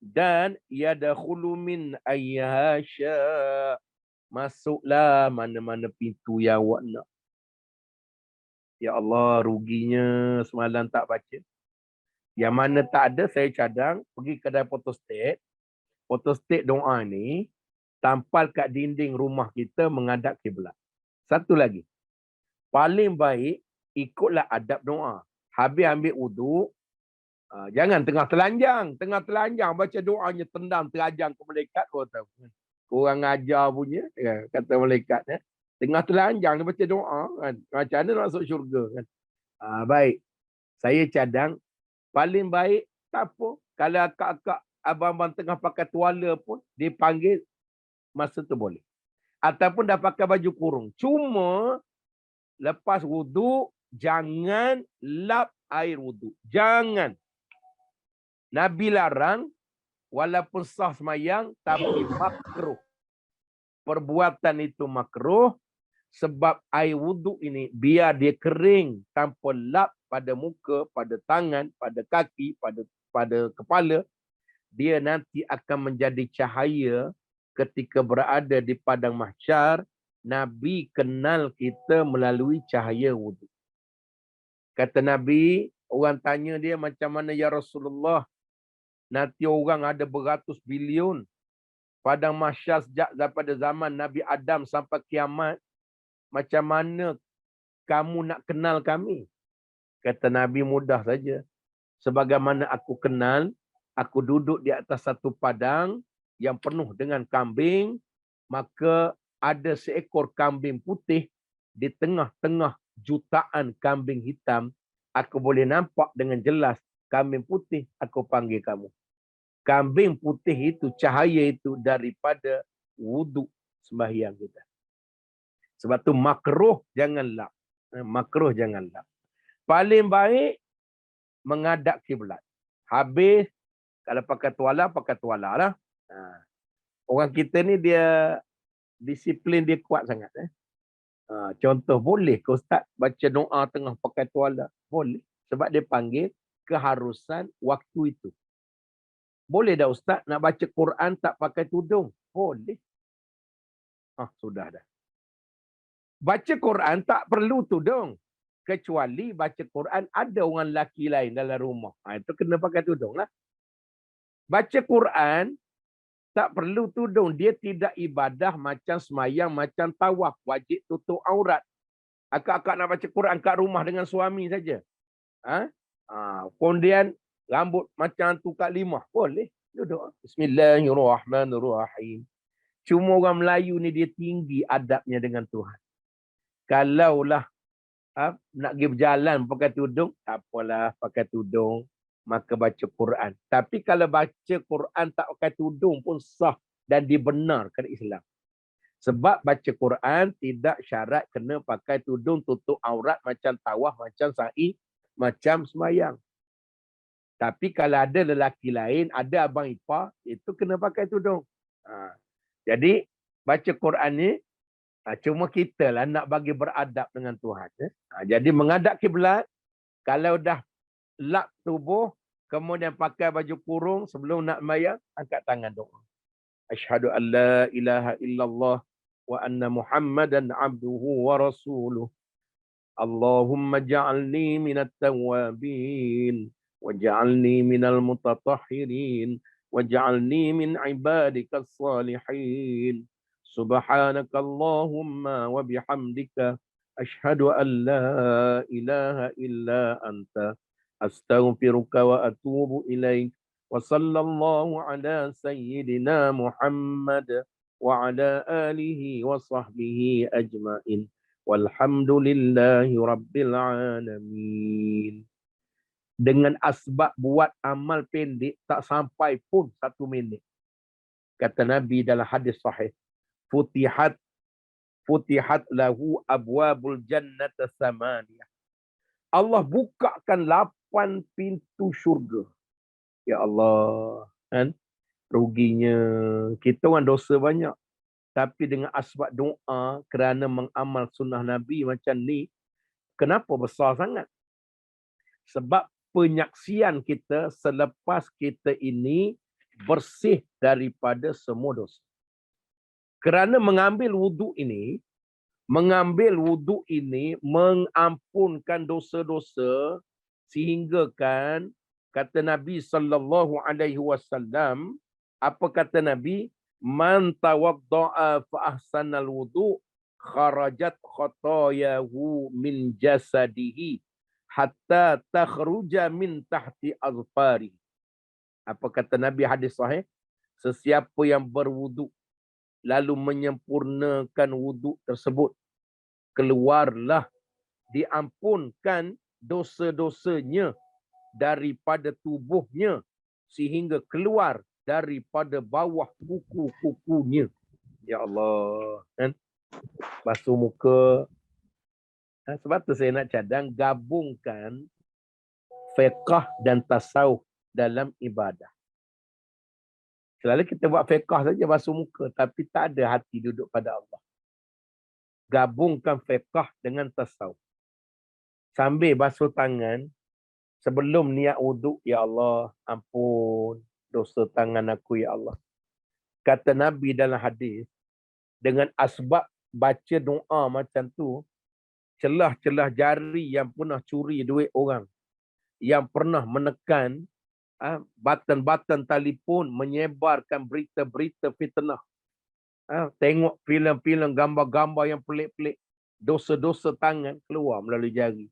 dan yadkhulu min ayyasha, masuklah mana-mana pintu yang awak nak. Ya Allah, ruginya semalam tak baca. Yang mana tak ada, saya cadang pergi kedai photostat. Photostat doa ni tampal kat dinding rumah kita menghadap kiblat. Satu lagi, paling baik ikutlah adab doa. Habis ambil wuduk, jangan tengah telanjang baca doanya, tendang terajang ke malaikat. Kau tahu, kurang ajar punya, kata malaikat. Tengah telanjang dia baca doa, kan? Macam mana nak masuk syurga, kan? Baik, saya cadang paling baik tak apa. Kalau akak-akak, abang-abang tengah pakai tuala pun, dipanggil masa tu boleh. Ataupun dah pakai baju kurung. Cuma lepas wuduk, jangan lap air wuduk. Jangan. Nabi larang, walaupun sah semayang, tapi makruh. Perbuatan itu makruh, sebab air wuduk ini, biar dia kering tanpa lap pada muka, pada tangan, pada kaki, pada kepala, dia nanti akan menjadi cahaya ketika berada di padang mahsyar. Nabi kenal kita melalui cahaya wuduk. Kata Nabi, orang tanya dia, macam mana ya Rasulullah? Nanti orang ada beratus bilion. Padang mahsyar sejak daripada zaman Nabi Adam sampai kiamat. Macam mana kamu nak kenal kami? Kata Nabi, mudah saja. Sebagaimana aku kenal, aku duduk di atas satu padang yang penuh dengan kambing, maka ada seekor kambing putih di tengah-tengah jutaan kambing hitam. Aku boleh nampak dengan jelas kambing putih, aku panggil kamu. Kambing putih itu, cahaya itu daripada wuduk sembahyang kita. Sebab tu makruh jangan lap. Makruh jangan lap. Paling baik menghadap kiblat. Habis, kalau pakai tuala lah. Orang kita ni dia disiplin dia kuat sangat. Contoh, boleh ke Ustaz baca doa tengah pakai tuala? Boleh. Sebab dia panggil keharusan waktu itu. Boleh dah Ustaz nak baca Quran tak pakai tudung? Boleh. Sudah dah. Baca Quran tak perlu tudung. Kecuali baca Quran ada orang lelaki lain dalam rumah. Itu kena pakai tudung lah. Baca Quran tak perlu tudung. Dia tidak ibadah macam semayang, macam tawaf. Wajib tutup aurat. Akak-akak nak baca Quran kat rumah dengan suami saja. Kemudian rambut macam tu kat limah. Boleh. Duduk. Bismillahirrahmanirrahim. Cuma orang Melayu ni dia tinggi adabnya dengan Tuhan. Kalaulah nak pergi berjalan pakai tudung, tak apalah pakai tudung. Maka baca Quran. Tapi kalau baca Quran tak pakai tudung pun sah dan dibenarkan Islam. Sebab baca Quran tidak syarat kena pakai tudung tutup aurat macam tawaf, macam sa'i, macam semayang. Tapi kalau ada lelaki lain, ada abang ipar, itu kena pakai tudung. Jadi baca Quran ni cuma kita lah nak bagi beradab dengan Tuhan. Jadi menghadap kiblat, kalau dah lap tubuh, Kemudian pakai baju kurung sebelum nak sembahyang, angkat tangan doa. Asyhadu an la ilaha illallah wa anna Muhammadan abduhu wa rasuluh. Allahumma ja'alni minat tawabin waj'alni minal mutatahhirin waj'alni min ibadikas salihin. Subhanaka Allahumma wa bihamdika asyhadu an la ilaha illa anta astaghfiruka wa atubu ilaik. Wa sallallahu ala sayyidina Muhammad wa ala alihi wa sahbihi ajmain. Walhamdulillahi rabbil alamin. Dengan asbab buat amal pendek tak sampai pun 1 minit. Kata Nabi dalam hadis sahih, Futihat lahu abwabul jannah samaniyah. Allah bukakan 8 pintu syurga. Ya Allah, kan? Ruginya kita orang dosa banyak. Tapi dengan asbab doa kerana mengamal sunnah Nabi macam ni, kenapa besar sangat? Sebab penyaksian kita selepas kita ini bersih daripada semua dosa. Kerana mengambil wuduk ini mengampunkan dosa-dosa, sehingga kan kata Nabi sallallahu alaihi wasallam, apa kata Nabi? Man tawadda'a fa ahsanal wudu' kharajat khatayahu min jasadihi hatta takhruja min tahti azfari. Apa kata Nabi hadis sahih? Sesiapa yang berwuduk lalu menyempurnakan wuduk tersebut, keluarlah diampunkan dosa-dosanya daripada tubuhnya sehingga keluar daripada bawah kuku-kukunya. Ya Allah, kan? Basuh muka. Sebab tu saya nak cadang gabungkan fiqh dan tasawuf dalam ibadah. Selalu kita buat fiqh saja basuh muka, tapi tak ada hati duduk pada Allah. Gabungkan fiqh dengan tasawuf. Sambil basuh tangan, sebelum niat wuduk, ya Allah, ampun dosa tangan aku, ya Allah. Kata Nabi dalam hadis, dengan asbab baca doa macam tu, celah-celah jari yang pernah curi duit orang, yang pernah menekan button-button telefon, menyebarkan berita-berita fitnah, tengok filem-filem gambar-gambar yang pelik-pelik, dosa-dosa tangan keluar melalui jari.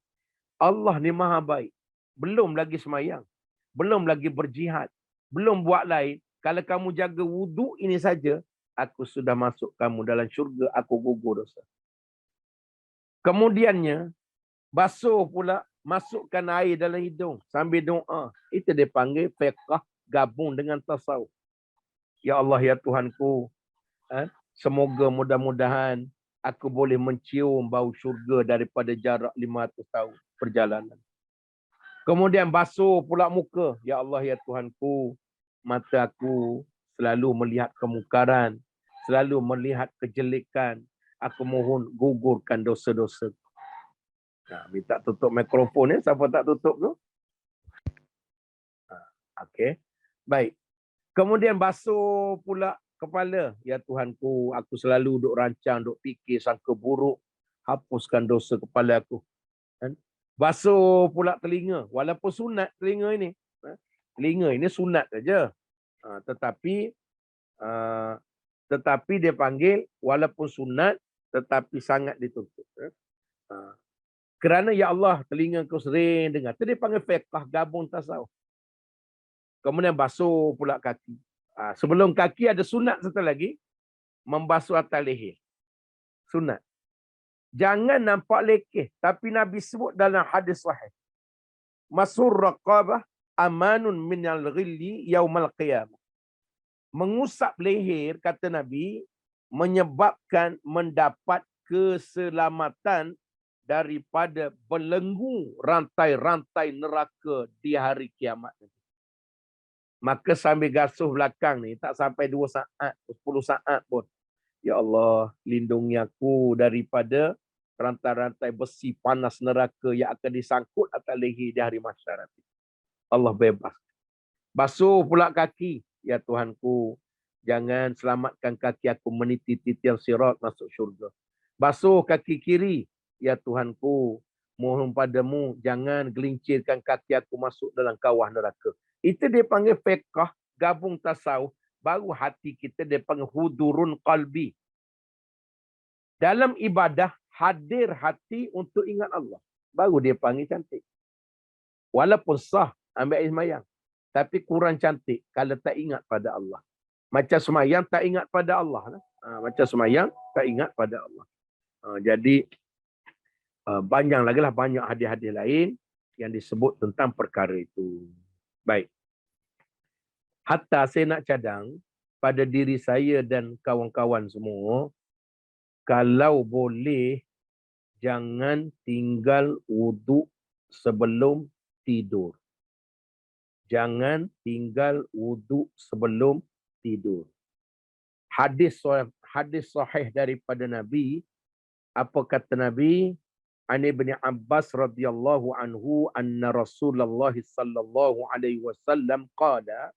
Allah ni maha baik. Belum lagi semayang, belum lagi berjihad, belum buat lain. Kalau kamu jaga wuduk ini saja, aku sudah masuk kamu dalam syurga, aku gugur dosa. Kemudiannya, basuh pula, masukkan air dalam hidung sambil doa. Itu dia panggil fiqh gabung dengan tasawuf. Ya Allah, ya Tuhanku, semoga mudah-mudahan aku boleh mencium bau syurga daripada jarak 500 tahun perjalanan. Kemudian basuh pula muka. Ya Allah, ya Tuhanku, mata aku selalu melihat kemungkaran, selalu melihat kejelekan. Aku mohon gugurkan dosa-dosa. Nah, minta tutup mikrofon ni. Siapa tak tutup tu? Okey. Baik. Kemudian basuh pula kepala. Ya Tuhanku, aku selalu duk rancang, duk fikir sangka buruk. Hapuskan dosa kepala aku. Basuh pula telinga. Walaupun sunat telinga ini. Telinga ini sunat saja. Tetapi dia panggil walaupun sunat, tetapi sangat dituntut. Kerana ya Allah, telinga kau sering dengar. Itu dia panggil fiqh gabung tasawuf. Kemudian basuh pula kaki. Sebelum kaki ada sunat satu lagi. Membasuh atas leher. Sunat. Jangan nampak lekeh. Tapi Nabi sebut dalam hadis sahih. Masur raqabah amanun minal ghilli yaumal qiyamah. Mengusap leher, kata Nabi, menyebabkan mendapat keselamatan daripada belenggu rantai-rantai neraka di hari kiamat. Maka sambil gasuh belakang ni, tak sampai 2 saat, 10 saat pun. Ya Allah, lindungi aku daripada rantai-rantai besi panas neraka yang akan disangkut atas leher di hari mahsyar. Allah bebas. Basuh pula kaki. Ya Tuhanku, jangan selamatkan kaki aku meniti titian sirat masuk syurga. Basuh kaki kiri. Ya Tuhanku, mohon padamu jangan gelincirkan kaki aku masuk dalam kawah neraka. Itu dia panggil fiqh, gabung tasawuf. Baru hati kita dia panggil hudurun qalbi. Dalam ibadah, hadir hati untuk ingat Allah. Baru dia panggil cantik. Walaupun sah ambil air semayang. Tapi kurang cantik kalau tak ingat pada Allah. Macam semayang tak ingat pada Allah. Macam semayang tak ingat pada Allah. Jadi banyak lagi lah, banyak hadis-hadis lain yang disebut tentang perkara itu. Baik. Hatta saya nak cadang pada diri saya dan kawan-kawan semua, kalau boleh jangan tinggal wuduk sebelum tidur. Jangan tinggal wuduk sebelum tidur. Hadis sahih daripada Nabi, apa kata Nabi? An Ibn Abbas radhiyallahu anhu anna Rasulullah sallallahu alaihi wasallam qala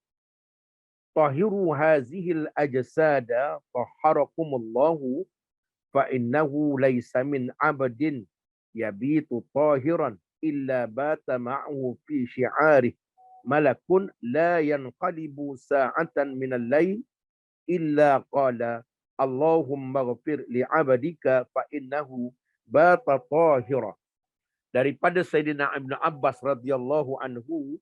tahiru hazihi al-ajsada tahharakumullahu fa innahu laysa min 'abdin yabitu tahiran illa bata ma'ahu fi syi'arihi malakun la yanqalibu sa'atan minal lail illa qala Allahumma ghafir li'abadika fa innahu bata tahira. Daripada Sayyidina Ibn Abbas radhiyallahu anhu,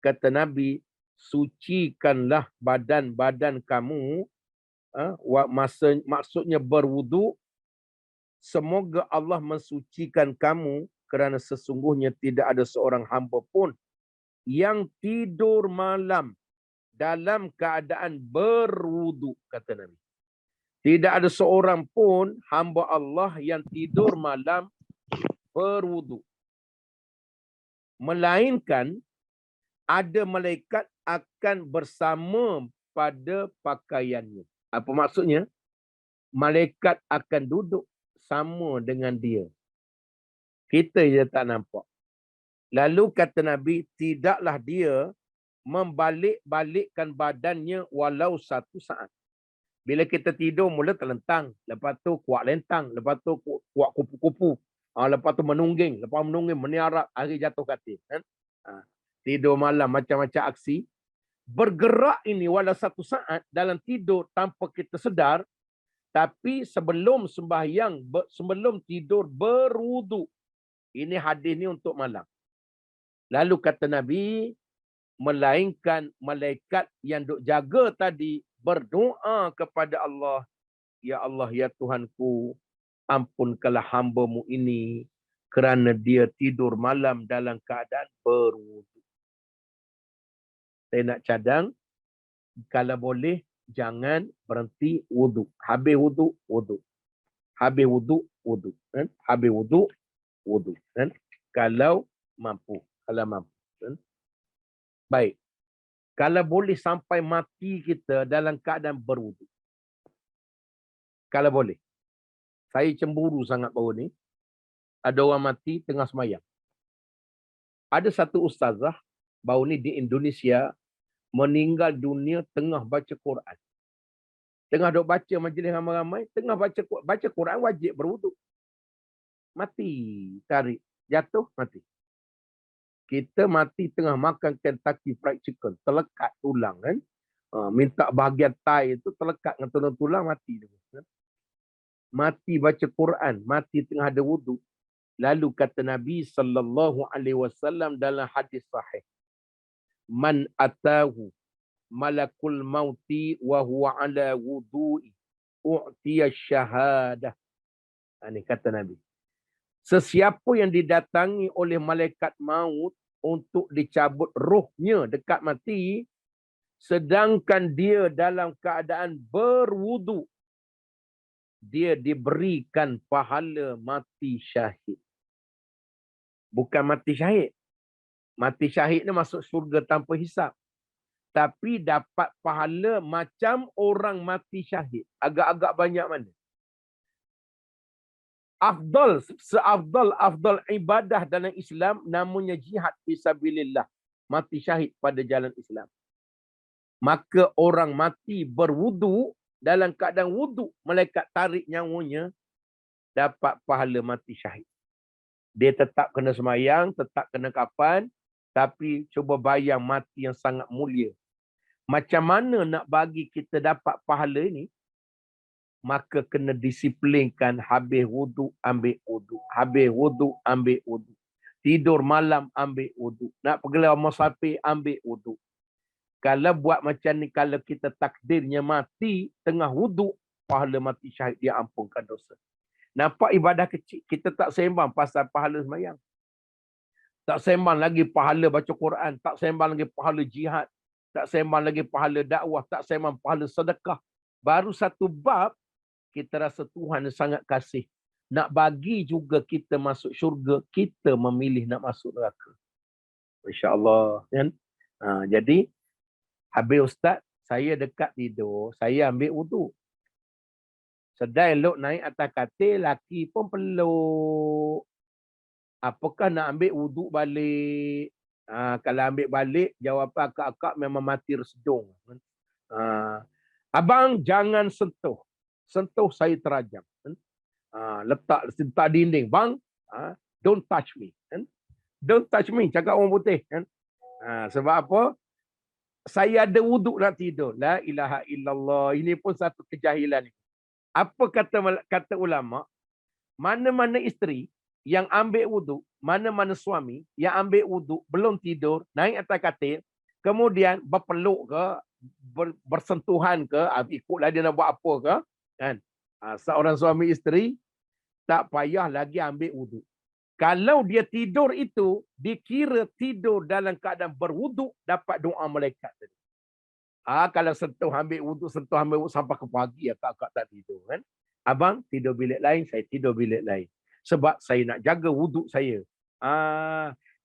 kata Nabi, sucikanlah badan-badan kamu, maksudnya berwuduk, semoga Allah mensucikan kamu kerana sesungguhnya tidak ada seorang hamba pun yang tidur malam dalam keadaan berwuduk, kata Nabi. Tidak ada seorang pun hamba Allah yang tidur malam berwuduk. Melainkan ada malaikat akan bersama pada pakaiannya. Apa maksudnya? Malaikat akan duduk sama dengan dia. Kita je tak nampak. Lalu kata Nabi, tidaklah dia membalik-balikkan badannya walau satu saat. Bila kita tidur, mula terlentang. Lepas tu kuat lentang. Lepas tu kuat kupu-kupu. Lepas tu menungging. Lepas menungging, meniarap. Hari jatuh katil. Tidur malam macam-macam aksi. Bergerak ini walau satu saat dalam tidur tanpa kita sedar. Tapi sebelum sembahyang, sebelum tidur berwuduk. Ini hadis ni untuk malam. Lalu kata Nabi, melainkan malaikat yang duk jaga tadi berdoa kepada Allah, ya Allah, ya Tuhanku, ampunkanlah hamba-Mu ini kerana dia tidur malam dalam keadaan berwuduk. Saya nak cadang, kalau boleh jangan berhenti wuduk. Habis wuduk, wuduk. Habis wuduk, wuduk. Habis wuduk, wuduk. Kalau mampu. Kalau mampu. Baik. Kalau boleh sampai mati kita dalam keadaan berwuduk. Kalau boleh. Saya cemburu sangat baru ni. Ada orang mati tengah semayang. Ada satu ustazah baru ni di Indonesia meninggal dunia tengah baca Quran. Tengah duk baca majlis ramai-ramai, tengah baca Quran wajib berwuduk. Mati, tarik, jatuh, mati. Kita mati tengah makan Kentucky Fried Chicken, terlekat tulang kan. Minta bahagian thigh itu terlekat dengan tulang, mati. Mati baca Quran, mati tengah ada wuduk. Lalu kata Nabi sallallahu alaihi wasallam dalam hadis sahih, man atahu malakul mauti wa huwa ala wudu'i u'tiya syahadah. Ini kata Nabi. Sesiapa yang didatangi oleh malaikat maut untuk dicabut rohnya dekat mati, sedangkan dia dalam keadaan berwuduk, dia diberikan pahala mati syahid. Bukan mati syahid. Mati syahid ni masuk syurga tanpa hisap. Tapi dapat pahala macam orang mati syahid. Agak-agak banyak mana? Seafdal ibadah dalam Islam namanya jihad fisabilillah. Mati syahid pada jalan Islam. maka orang mati berwuduk, dalam keadaan wuduk, malaikat tarik nyawanya, dapat pahala mati syahid. Dia tetap kena semayang, tetap kena kafan, tapi cuba bayang mati yang sangat mulia. Macam mana nak bagi kita dapat pahala ni? Maka kena disiplinkan, habis wuduk, ambil wuduk. Habis wuduk, ambil wuduk. Tidur malam, ambil wuduk. Nak pergi musafir, ambil wuduk. Kalau buat macam ni, kalau kita takdirnya mati tengah wuduk, pahala mati syahid dia ampunkan dosa. Nampak ibadah kecil. Kita tak sembang pasal pahala semayang. Tak sembang lagi pahala baca Quran. Tak sembang lagi pahala jihad. Tak sembang lagi pahala dakwah. Tak sembang pahala sedekah. Baru satu bab, kita rasa Tuhan sangat kasih. Nak bagi juga kita masuk syurga, kita memilih nak masuk neraka. InsyaAllah. Kan? Jadi, habis Ustaz, saya dekat tidur, saya ambil wuduk. Sedai elok naik atas katil, laki pun peluk. Apakah nak ambil wuduk balik? Kalau ambil balik, jawapan akak-akak memang mati resedung. Abang jangan sentuh. Sentuh saya terajam. Letak dinding. Bang, don't touch me. Don't touch me, cakap orang putih. Sebab apa? Saya ada wuduk nak tidur. La ilaha illallah. Ini pun satu kejahilan. Apa kata ulama? Mana-mana isteri yang ambil wuduk, mana-mana suami yang ambil wuduk, belum tidur, naik atas katil, kemudian berpeluk ke, bersentuhan ke, ikutlah dia nak buat apa ke, kan? Seorang suami isteri, tak payah lagi ambil wuduk. Kalau dia tidur itu, dikira tidur dalam keadaan berwuduk, dapat doa malaikat tadi. Kalau sentuh ambil wuduk sampai ke pagi, akak tak tidur. Kan? Abang tidur bilik lain, saya tidur bilik lain. Sebab saya nak jaga wuduk saya.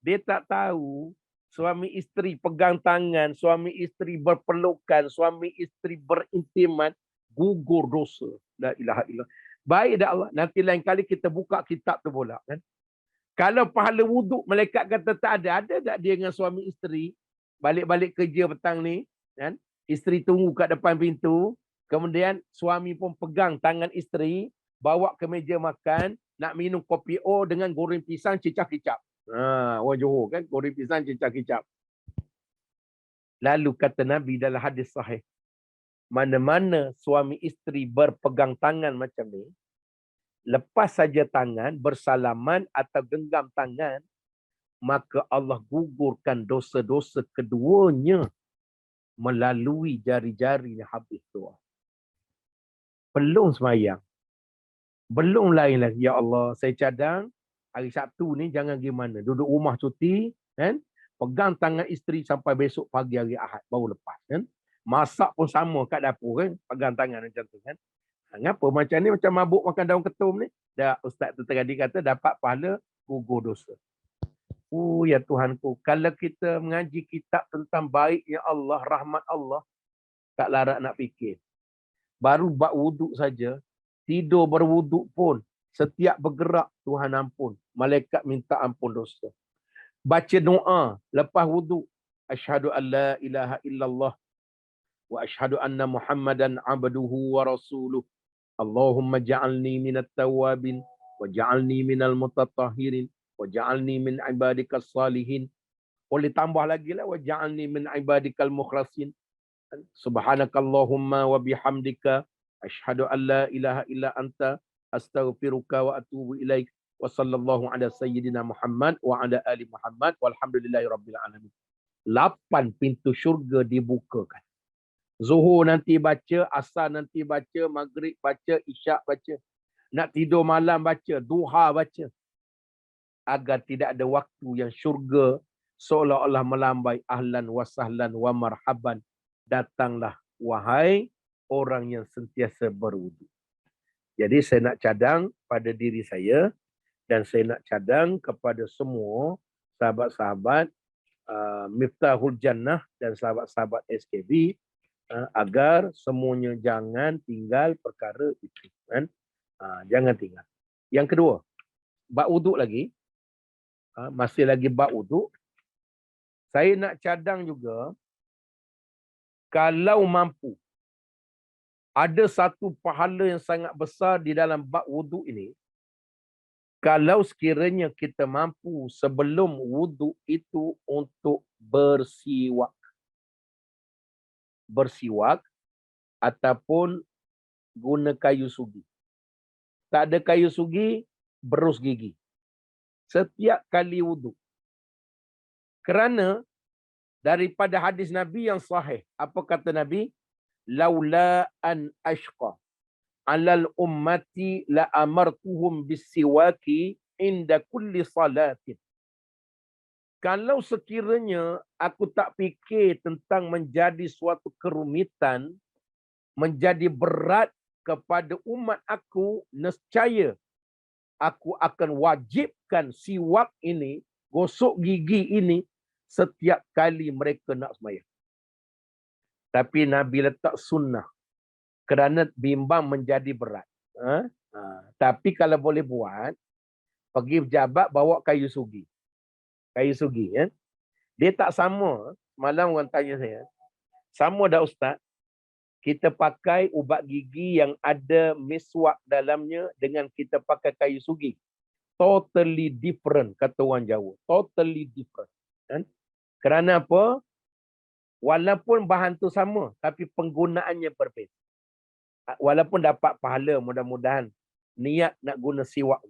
Dia tak tahu, suami isteri pegang tangan, suami isteri berpelukan, suami isteri berintiman, gugur dosa. La ilaha illallah. Baik dah Allah, nanti lain kali kita buka kitab tu pula. Kan? Kalau pahala wuduk, malaikat kata tak ada. Ada tak dia dengan suami isteri? Balik-balik kerja petang ni. Kan? Isteri tunggu kat depan pintu. Kemudian suami pun pegang tangan isteri. Bawa ke meja makan. Nak minum kopi O dengan goreng pisang cicap-kicap. Orang Johor kan. Goreng pisang cicap-kicap. Lalu kata Nabi dalam hadis sahih. Mana-mana suami isteri berpegang tangan macam ni. Lepas saja tangan, bersalaman atau genggam tangan, maka Allah gugurkan dosa-dosa keduanya melalui jari-jari yang habis doa. Belum semayang. Belum lain lagi. Ya Allah, saya cadang hari Sabtu ni jangan gimana. Duduk rumah cuti, kan? Pegang tangan isteri sampai besok pagi hari Ahad, baru lepas. Kan? Masak pun sama kat dapur, kan? Pegang tangan macam tu. Kan? Kenapa macam ni, macam mabuk makan daun ketum ni? Dah Ustaz tu tadi kata dapat pahala gugur dosa. Ya Tuhanku, kalau kita mengaji kitab tentang baiknya Allah, rahmat Allah, tak larat nak fikir. Baru bab wuduk saja, tidur berwuduk pun, setiap bergerak Tuhan ampun. Malaikat minta ampun dosa. Baca doa lepas wuduk. Asyhadu an la ilaha illallah wa asyhadu anna Muhammadan abduhu wa rasuluh. Allahumma ja'alni minat tawabin wa ja'alni minal mutatahhirin wa ja'alni min ibadikas salihin. Boleh tambah lagi lah, wa ja'alni min ibadikal mukhlasin. Subhanakallahumma wa bihamdika asyhadu an la ilaha illa anta astaghfiruka wa atubu ilaik. Wa sallallahu ala sayyidina Muhammad wa ala ali Muhammad walhamdulillahi rabbil alamin. 8 pintu syurga dibukakan. Zuhur nanti baca, asar nanti baca, maghrib baca, isyak baca. Nak tidur malam baca, duha baca. Agar tidak ada waktu yang syurga seolah-olah melambai. Ahlan wa sahlan wa marhaban. Datanglah wahai orang yang sentiasa berwuduk. Jadi saya nak cadang pada diri saya dan saya nak cadang kepada semua sahabat-sahabat Miftahul Jannah dan sahabat-sahabat SKB agar semuanya jangan tinggal perkara itu. Kan? Jangan tinggal. Yang kedua, bab wuduk lagi. Masih lagi bab wuduk. Saya nak cadang juga Kalau mampu, ada satu pahala yang sangat besar di dalam bab wuduk ini. Kalau sekiranya kita mampu sebelum wuduk itu untuk bersiwak. Bersiwak ataupun guna kayu sugi. Tak ada kayu sugi, berus gigi. Setiap kali wuduk. Kerana daripada hadis Nabi yang sahih. Apa kata Nabi? Laula an ashqa alal ummati la amartuhum bisiwaki inda kulli salatin. Kalau sekiranya aku tak fikir tentang menjadi suatu kerumitan, menjadi berat kepada umat aku, nescaya aku akan wajibkan siwak ini, gosok gigi ini setiap kali mereka nak sembahyang. Tapi Nabi letak sunnah kerana bimbang menjadi berat. Tapi kalau boleh buat, pergi pejabat bawa kayu sugi. Kayu sugi. Dia tak sama. Malam orang tanya saya, sama dah Ustaz, kita pakai ubat gigi yang ada miswak dalamnya dengan kita pakai kayu sugi. Totally different, kata orang Jawa. Totally different. Kerana apa? Walaupun bahan tu sama, tapi penggunaannya berbeza. Walaupun dapat pahala, mudah-mudahan niat nak guna siwak.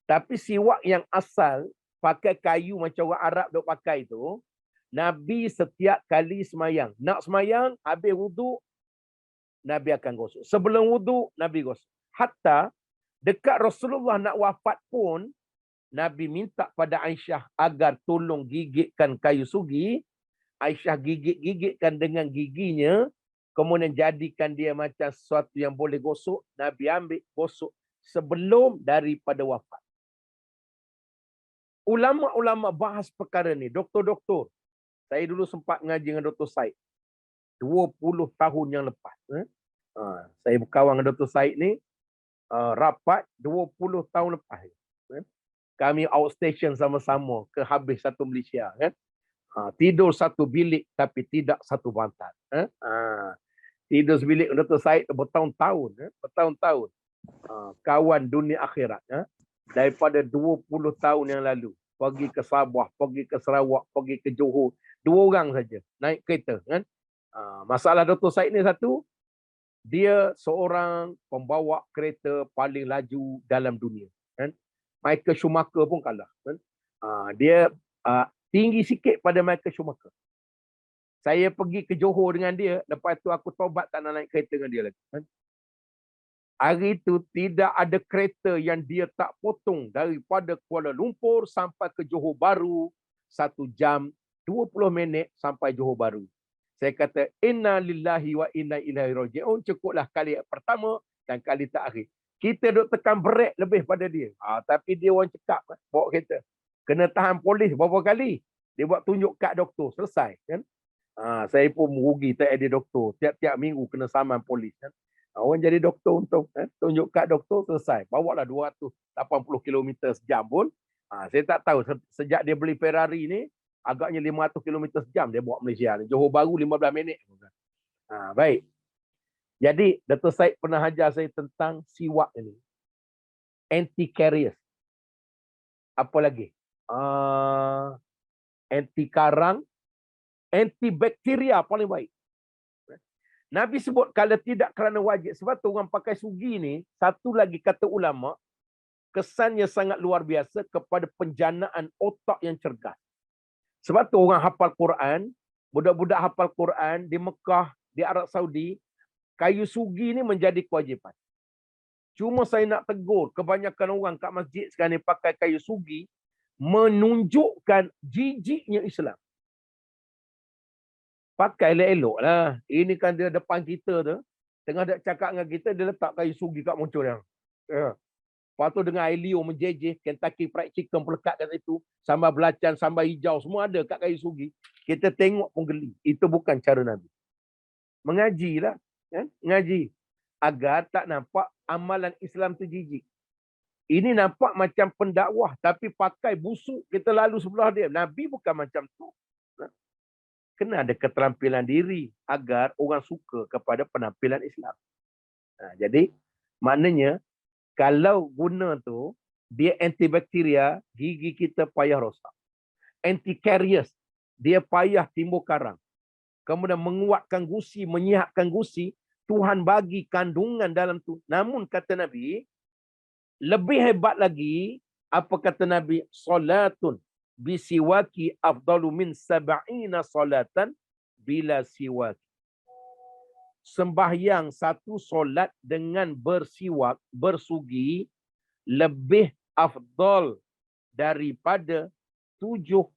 Tapi siwak yang asal, pakai kayu macam orang Arab duk pakai tu, Nabi setiap kali semayang. Nak semayang, habis wuduk, Nabi akan gosok. Sebelum wuduk, Nabi gosok. Hatta dekat Rasulullah nak wafat pun, Nabi minta pada Aisyah agar tolong gigitkan kayu sugi. Aisyah gigit-gigitkan dengan giginya, kemudian jadikan dia macam sesuatu yang boleh gosok. Nabi ambil gosok sebelum daripada wafat. Ulama-ulama bahas perkara ni, doktor-doktor. Saya dulu sempat ngaji dengan Dr. Said 20 tahun yang lepas. Saya berkawan dengan Dr. Said ni rapat 20 tahun lepas. Kami outstation sama-sama ke habis satu Malaysia. Tidur satu bilik tapi tidak satu bantal. Tidur sebilik Dr. Said bertahun-tahun. Bertahun-tahun. Kawan dunia akhirat. Daripada 20 tahun yang lalu. Pergi ke Sabah, pergi ke Sarawak, pergi ke Johor. 2 orang saja naik kereta. Masalah Dr. Said ni satu, dia seorang pembawa kereta paling laju dalam dunia. Michael Schumacher pun kalah. Dia tinggi sikit pada Michael Schumacher. Saya pergi ke Johor dengan dia, lepas tu aku tobat tak nak naik kereta dengan dia lagi. Hari itu tidak ada kereta yang dia tak potong daripada Kuala Lumpur sampai ke Johor Bahru 1 jam 20 minit sampai Johor Bahru. Saya kata inna lillahi wa inna ilaihi raji'un, cukuplah kali pertama dan kali terakhir. Kita duk tekan brek lebih pada dia. Tapi dia orang cekap bawa kereta. Kena tahan polis berapa kali. Dia buat tunjuk kad doktor, selesai kan. Saya pun merugi tak ada doktor. Tiap-tiap minggu kena saman polis kan. Orang jadi doktor untung. Tunjuk kad doktor, selesai. Bawa lah 280 km sejam pun. Saya tak tahu. Sejak dia beli Ferrari ni, agaknya 500 km sejam dia bawa Malaysia ni. Johor Bahru 15 minit. Baik. Jadi, Dr. Said pernah ajar saya tentang siwak ini. Anti-caries. Apa lagi? Anti-karang. Antibakteria paling baik. Nabi sebut kalau tidak kerana wajib. Sebab tu orang pakai sugi ni, satu lagi kata ulama, kesannya sangat luar biasa kepada penjanaan otak yang cergas. Sebab tu orang hafal Quran, budak-budak hafal Quran di Mekah, di Arab Saudi, kayu sugi ni menjadi kewajipan. Cuma saya nak tegur, kebanyakan orang kat masjid sekarang ni pakai kayu sugi, menunjukkan jijiknya Islam. Pakai elok-elok lah. Ini kan dia depan kita tu. Tengah nak cakap dengan kita, dia letak kayu sugi kat muncul dia. Lepas tu dengan air liur menjejeh, Kentucky Fried Chicken pelekat kat situ, sambal belacan, sambal hijau, semua ada kat kayu sugi. Kita tengok pun geli. Itu bukan cara Nabi. Mengajilah. Mengaji. Agar tak nampak amalan Islam tu jijik. Ini nampak macam pendakwah, tapi pakai busuk, kita lalu sebelah dia. Nabi bukan macam tu. kena ada keterampilan diri agar orang suka kepada penampilan Islam. Jadi maknanya kalau guna tu dia antibakteria, gigi kita payah rosak. Anti-caries, dia payah timbul karang. Kemudian menguatkan gusi, menyihatkan gusi, Tuhan bagi kandungan dalam tu. Namun kata Nabi, lebih hebat lagi, apa kata Nabi? Salatun bisiwaki afdalu min sab'ina salatan bila siwak. Sembahyang satu solat dengan bersiwak, bersugi, lebih afdal daripada 70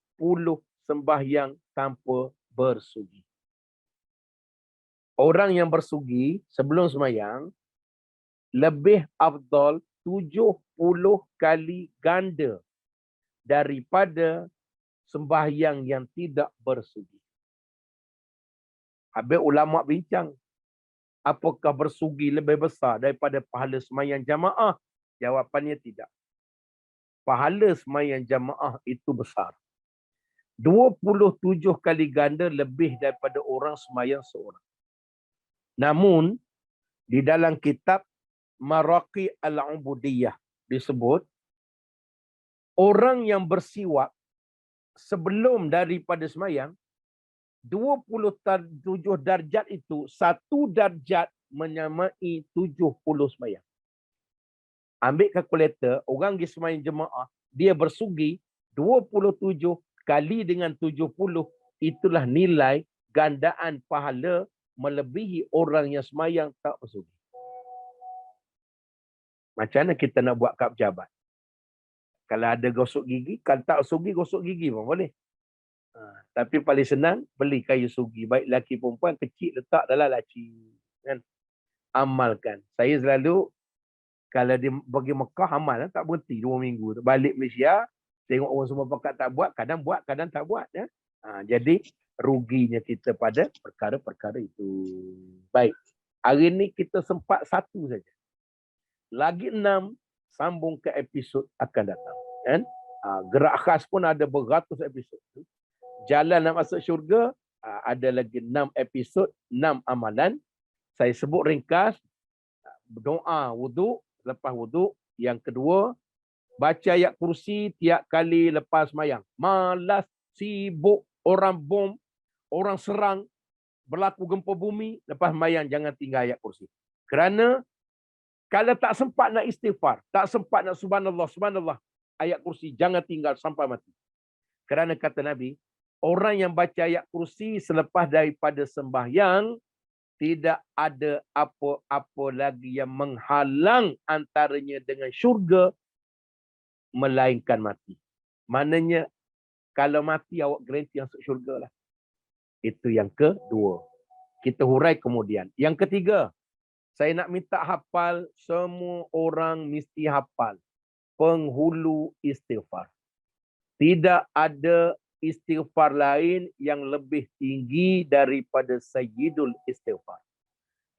sembahyang tanpa bersugi. Orang yang bersugi sebelum sembahyang lebih afdal 70 kali ganda daripada sembahyang yang tidak bersugi. Habis ulama bincang, apakah bersugi lebih besar daripada pahala sembahyang jamaah? Jawapannya tidak. Pahala sembahyang jamaah itu besar. 27 kali ganda lebih daripada orang sembahyang seorang. Namun, di dalam kitab Maraqi al-Ubudiyah disebut, orang yang bersiwak sebelum daripada sembahyang, 27 darjat itu, satu darjat menyamai 70 sembahyang. Ambil kalkulator, orang pergi sembahyang jemaah, dia bersugi 27 kali dengan 70, itulah nilai gandaan pahala melebihi orang yang sembahyang tak bersugi. Macam mana kita nak buat kad pejabat? Kalau ada gosok gigi, kalau tak sugi, gosok gigi pun boleh. Tapi paling senang, beli kayu sugi. Baik lelaki perempuan, kecil letak dalam laci. Kan? Amalkan. Saya selalu, kalau dia pergi Mekah, amal. Tak berhenti 2 minggu. Balik Malaysia, tengok orang semua pakat tak buat, kadang tak buat. Ya? Jadi, ruginya kita pada perkara-perkara itu. Baik. Hari ni kita sempat satu saja. Lagi 6, sambung ke episod akan datang. Kan? Gerak khas pun ada beratus episod. Jalan nak masuk syurga, ada lagi 6 episod, 6 amalan. Saya sebut ringkas, doa wudu, lepas wudu. Yang kedua, baca ayat kursi tiap kali lepas sembahyang. Malas, sibuk, orang bom, orang serang, berlaku gempa bumi, lepas sembahyang jangan tinggal ayat kursi. Kerana kalau tak sempat nak istighfar, tak sempat nak subhanallah, ayat kursi jangan tinggal sampai mati. Kerana kata Nabi, orang yang baca ayat kursi selepas daripada sembahyang, tidak ada apa-apa lagi yang menghalang antaranya dengan syurga, melainkan mati. Maknanya, kalau mati awak garanti masuk syurga lah. Itu yang kedua. Kita hurai kemudian. Yang ketiga, saya nak minta hafal, semua orang mesti hafal penghulu istighfar. Tidak ada istighfar lain yang lebih tinggi daripada sayyidul istighfar.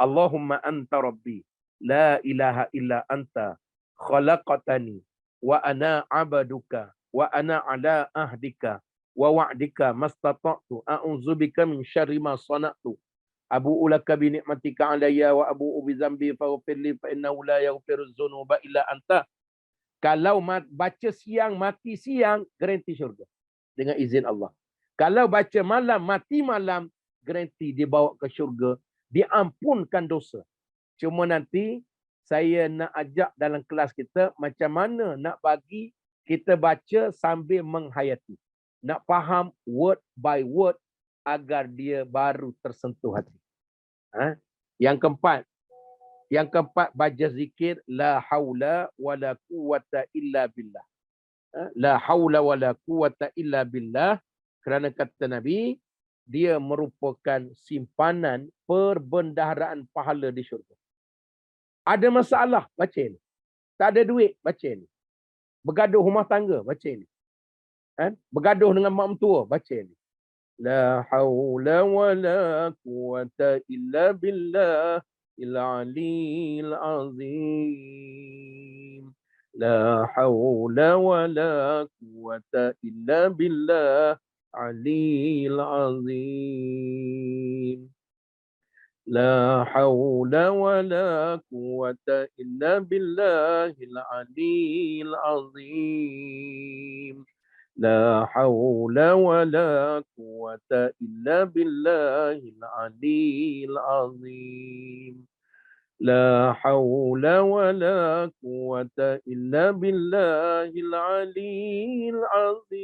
Allahumma anta rabbi, la ilaha illa anta, khalaqatani, wa ana abaduka, wa ana ala ahdika, wa wa'dika mastata'tu, a'udzubika min syarri ma sana'tu. Abu'u laka bi ni'matika alayya wa abu'u bi dzambi faghfir li fa innahu la yaghfiru dzunuba illa anta. Kalau baca siang, mati siang, garanti syurga dengan izin Allah. Kalau baca malam, mati malam, garanti dibawa ke syurga, diampunkan dosa. Cuma nanti saya nak ajak dalam kelas kita macam mana nak bagi kita baca sambil menghayati. Nak faham word by word agar dia baru tersentuh hati. Yang keempat, baca zikir la haula wala quwata illa billah. La haula wala quwata illa billah, kerana kata Nabi, dia merupakan simpanan perbendaharaan pahala di syurga. Ada masalah, baca ini. Tak ada duit, baca ini. Bergaduh rumah tangga, baca ini. Bergaduh dengan mak mentua, baca ini. La haula wala quwata illa billah il-aliyil azim. La haula wala quwata illa billah aliyyil azim. La hawla wa la quwwata illa billahil aliyyil azim. La hawla wa la quwwata illa billahil aliyyil azim. La hawla wa la quwwata illa billahil aliyyil azim.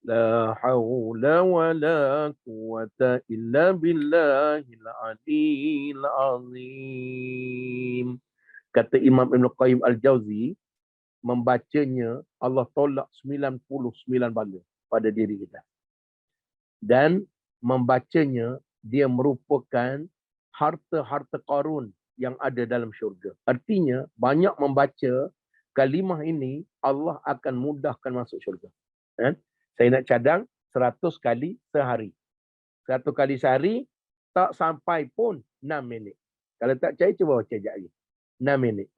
La hawla wa la quwwata illa billahil aliyyil azim. Kata Imam Ibn Qayyim Al-Jauzi, membacanya Allah tolak 99 bala pada diri kita. Dan membacanya dia merupakan harta-harta Qarun yang ada dalam syurga. Artinya banyak membaca kalimah ini Allah akan mudahkan masuk syurga. Kan? Saya nak cadang 100 kali sehari. 100 kali sehari tak sampai pun 6 minit. Kalau tak percaya cuba baca sekejap lagi. 6 minit.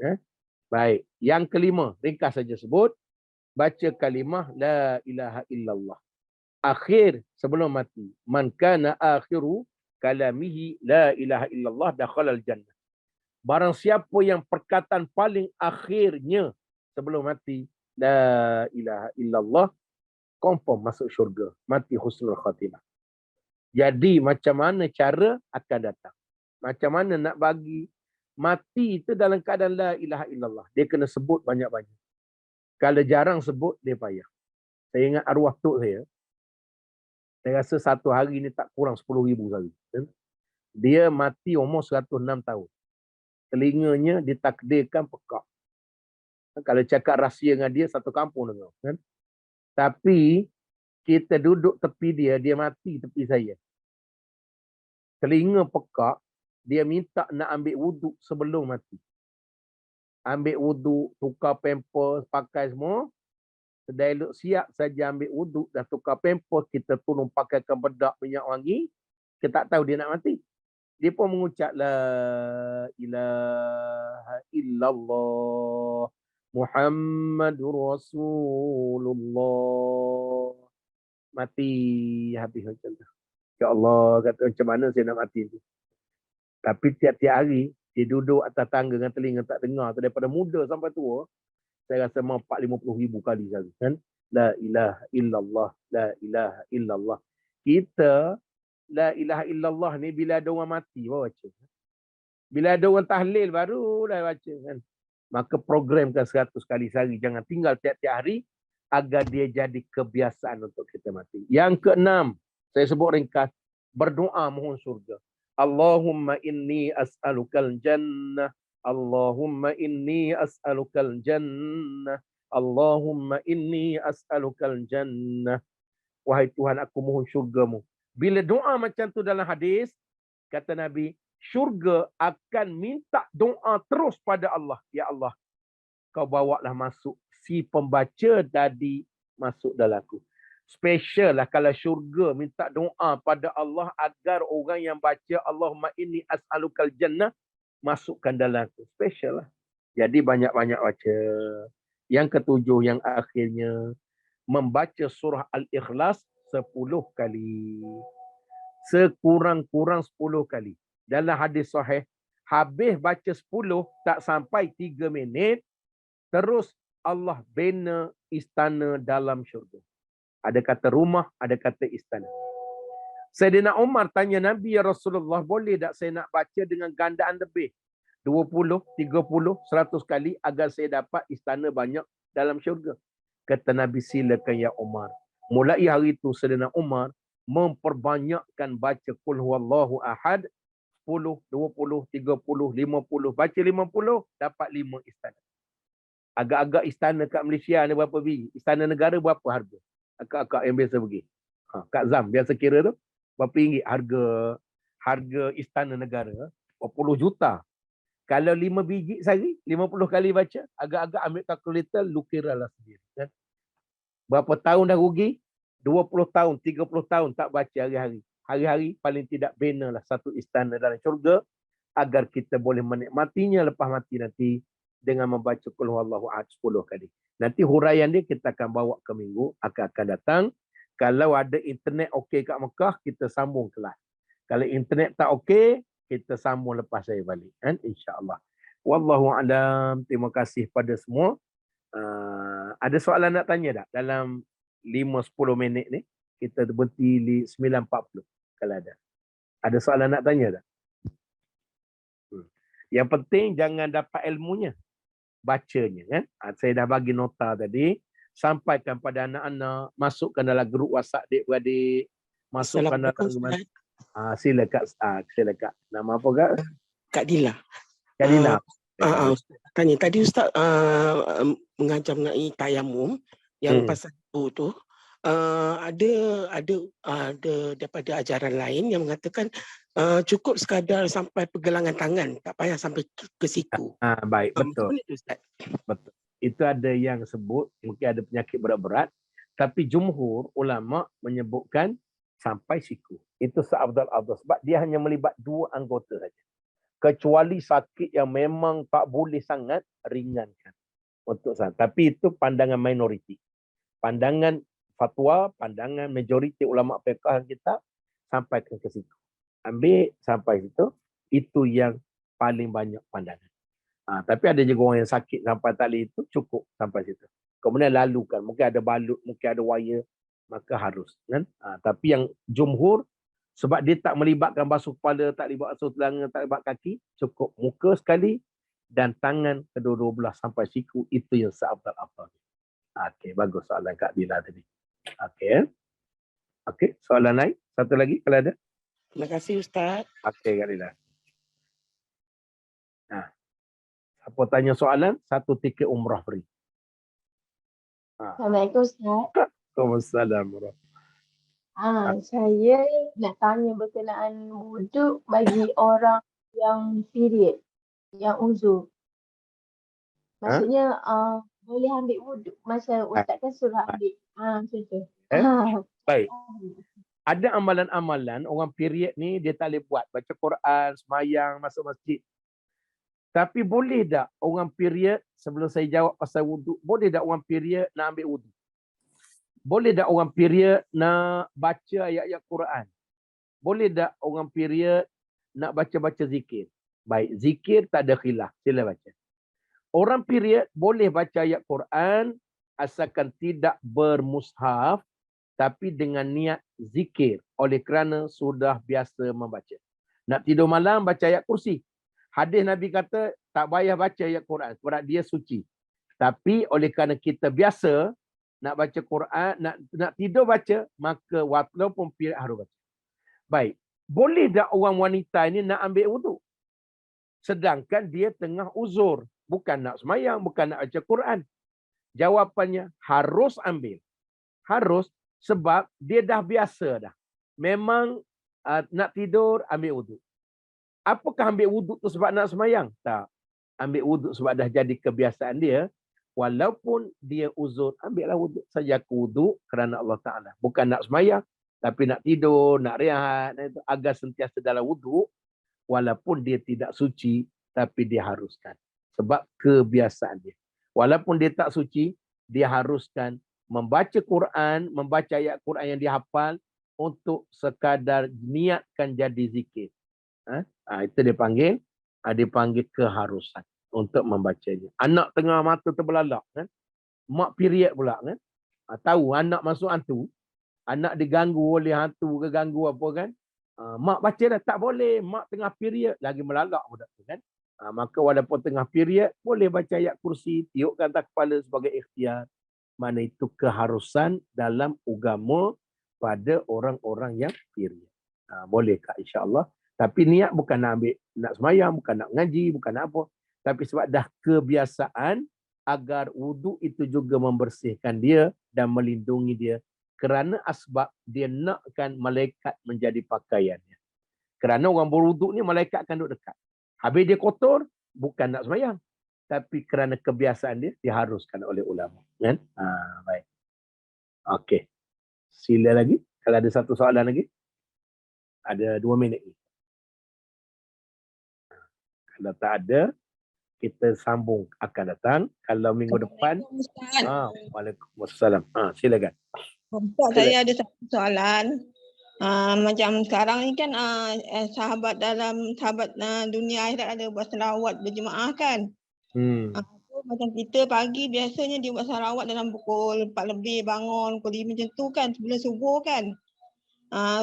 Baik. Yang kelima, ringkas saja sebut. Baca kalimah la ilaha illallah. Akhir sebelum mati. Man kana akhiru kalamihi la ilaha illallah dakhala al-jannah. Barang siapa yang perkataan paling akhirnya sebelum mati la ilaha illallah, confirm masuk syurga, mati husnul khatimah. Jadi macam mana cara akan datang? Macam mana nak bagi mati itu dalam keadaan la ilaha illallah? Dia kena sebut banyak-banyak. Kalau jarang sebut, dia payah. Saya ingat arwah tok saya rasa satu hari ni tak kurang 10,000 kali. Dia mati umur 106 tahun. Telinganya ditakdirkan pekak. Kalau cakap rahsia dengan dia, satu kampung dengar. Kan? Tapi kita duduk tepi dia, dia mati tepi saya. Telinga pekak, dia minta nak ambil wuduk sebelum mati. Ambil wuduk, tukar pampers, pakai semua. Sedai elok siap saja ambil wuduk, dah tukar pampers, kita tolong pakaikan bedak minyak wangi. Kita tak tahu dia nak mati. Dia pun mengucap la ilaha illallah Muhammadur Rasulullah. Mati habis macam tu. Ya Allah, kata macam mana saya nak mati tu. Tapi tiap-tiap hari dia duduk atas tangga dengan telinga tak dengar tu, daripada muda sampai tua. Saya rasa mau 40-50 ribu kali sehari kan. La ilaha illallah, la ilaha illallah. Kita la ilaha illallah ni bila ada orang mati baru baca. Bila ada orang tahlil baru dah baca kan. Maka programkan 100 kali sehari, jangan tinggal tiap-tiap hari agar dia jadi kebiasaan untuk kita mati. Yang keenam, saya sebut ringkas, berdoa mohon surga. Allahumma inni as'alukal jannah. Allahumma inni as'alukal jannah. Allahumma inni as'alukal jannah. Wahai Tuhan, aku mohon syurgamu. Bila doa macam tu dalam hadis, kata Nabi, syurga akan minta doa terus pada Allah. Ya Allah, kau bawalah masuk si pembaca tadi masuk dalam aku. Special lah kalau syurga minta doa pada Allah agar orang yang baca Allahumma inni as'alukal jannah masukkan dalam aku. Special lah. Jadi banyak-banyak baca. Yang ketujuh, yang akhirnya, membaca surah Al-Ikhlas 10 kali. Sekurang-kurang 10 kali. Dalam hadis sahih, habis baca 10, tak sampai 3 minit, terus Allah bina istana dalam syurga. Ada kata rumah, ada kata istana. Sayyidina Umar tanya Nabi, ya Rasulullah, boleh tak saya nak baca dengan gandaan lebih? 20, 30, 100 kali agar saya dapat istana banyak dalam syurga. Kata Nabi, silakan ya Umar. Mulai hari itu Sayyidina Umar memperbanyakkan baca Qul huwallahu ahad 10, 20, 30, 50. Baca 50, dapat 5 istana. Agak-agak istana kat Malaysia ni berapa biji? Istana negara berapa harga? Akak-akak yang biasa pergi. Kat Zam biasa kira tu. Berapa ringgit harga istana negara? Berapa puluh juta. Kalau 5 biji sehari, 50 kali baca, agak-agak ambil kalkulator, lu kiralah sendiri. Kan? Berapa tahun dah rugi? 20 tahun, 30 tahun tak baca hari-hari. Hari-hari paling tidak binalah satu istana dalam syurga agar kita boleh menikmatinya lepas mati nanti. dengan membaca Qul Huwallahu Ahad 10 kali. Nanti huraian dia kita akan bawa ke minggu akan datang. Kalau ada internet okey kat Mekah, kita sambung kelas. Kalau internet tak okey, kita sambung lepas saya balik. Kan? InsyaAllah. Wallahu alam. Terima kasih pada semua. Ada soalan nak tanya tak? Dalam 5-10 minit ni, kita berhenti 9.40 kalau ada. Ada soalan nak tanya tak? Yang penting jangan dapat ilmunya, bacanya. Kan? Saya dah bagi nota tadi. Sampaikan pada anak-anak, masukkan dalam grup WhatsApp adik-beradik, masukkan dalam sila Kak. Sila Kak. Nama apa Kak? Kak Dila. Kak Dila. Tanya tadi Ustaz mengajar mengenai tayamum yang pasal tu ada daripada ajaran lain yang mengatakan cukup sekadar sampai pergelangan tangan, tak payah sampai ke siku. Baik, betul. Macam mana tu, Ustaz? Betul. Itu ada yang sebut mungkin ada penyakit berat-berat, tapi jumhur ulama menyebutkan sampai siku. Itu seafdal-afdal sebab dia hanya melibat 2 anggota saja. Kecuali sakit yang memang tak boleh sangat, ringankan untuk sana. Tapi itu pandangan minoriti. Pandangan fatwa, pandangan majoriti ulama fiqh kita sampai ke situ. Ambil sampai situ, itu yang paling banyak pandangan. Tapi ada juga orang yang sakit sampai tali itu cukup sampai situ. Kemudian lalukan, mungkin ada balut, mungkin ada wire, maka harus. Kan? Tapi yang jumhur, sebab dia tak melibatkan basuh kepala, tak libat basuh telanga, tak libat kaki, cukup muka sekali dan tangan kedua-dua belah sampai siku, itu yang seafdal-afdal. Okey, bagus soalan Kak Dila tadi. Okey. Okey, soalan lain? Satu lagi kalau ada. Terima kasih Ustaz. Okey Kak Dila. Siapa tanya soalan, 1 tiket umrah free. Assalamualaikum Ustaz. Waalaikumsalam. Saya nak tanya berkenaan wuduk bagi orang yang period, yang uzur. Maksudnya boleh ambil wuduk masa Ustaz kan suruh ambil. Macam tu. Baik. Ada amalan-amalan orang period ni dia tak boleh buat. Baca Quran, semayang, masuk masjid. Tapi boleh tak orang period, sebelum saya jawab pasal wuduk, boleh tak orang period nak ambil wuduk? Boleh tak orang period nak baca ayat-ayat Quran? Boleh tak orang period nak baca-baca zikir? Baik, zikir tak ada khilaf. Sila baca. Orang period boleh baca ayat Quran asalkan tidak bermushaf tapi dengan niat zikir oleh kerana sudah biasa membaca. Nak tidur malam baca ayat kursi. Hadis Nabi kata tak payah baca ayat Quran sebab dia suci. Tapi oleh kerana kita biasa nak baca Quran, nak tidur baca, maka walaupun period harus baca. Baik. Boleh tak orang wanita ini nak ambil wuduk? Sedangkan dia tengah uzur. Bukan nak semayang, bukan nak baca Quran. Jawapannya harus ambil. Harus sebab dia dah biasa dah. Memang nak tidur, ambil wuduk. Apakah ambil wuduk tu sebab nak semayang? Tak. Ambil wuduk sebab dah jadi kebiasaan dia. Walaupun dia uzur, ambillah wuduk saja ke wuduk kerana Allah Ta'ala. Bukan nak semayang, tapi nak tidur, nak rehat, agar sentiasa dalam wuduk. Walaupun dia tidak suci, tapi dia haruskan. Sebab kebiasaan dia. Walaupun dia tak suci, dia haruskan membaca Quran, membaca ayat Quran yang dihafal untuk sekadar niatkan jadi zikir. Itu dipanggil keharusan untuk membacanya. Anak tengah mata terbelalak kan? Mak period pula kan? Tahu anak masuk hantu, anak diganggu oleh hantu ke ganggu apa kan? Mak baca dah tak boleh, mak tengah period lagi melalak budak tu kan? Maka walaupun tengah period boleh baca ayat kursi, tiupkan atas kepala sebagai ikhtiar. Mana itu keharusan dalam agama pada orang-orang yang period. Boleh Kak insya-Allah. Tapi niat bukan nak ambil, nak semayang, bukan nak ngaji, bukan nak apa. Tapi sebab dah kebiasaan agar wuduk itu juga membersihkan dia dan melindungi dia. Kerana asbab dia nakkan malaikat menjadi pakaiannya. Kerana orang berwuduk ni malaikat akan duduk dekat. Habis dia kotor, bukan nak semayang. Tapi kerana kebiasaan dia, diharuskan oleh ulama. Kan? Baik. Okey. Sila lagi. Kalau ada satu soalan lagi. Ada 2 minit ni. Kalau tak ada, kita sambung akan datang. Kalau minggu depan, Ustaz. waalaikumsalam. Silakan. Ustaz, saya ada satu soalan. Macam sekarang ni kan sahabat dunia akhirat ada buat selawat berjemaah kan. So, macam kita pagi biasanya dia buat selawat dalam pukul 4 lebih bangun, pukul 5 macam tu kan sebelum subuh kan.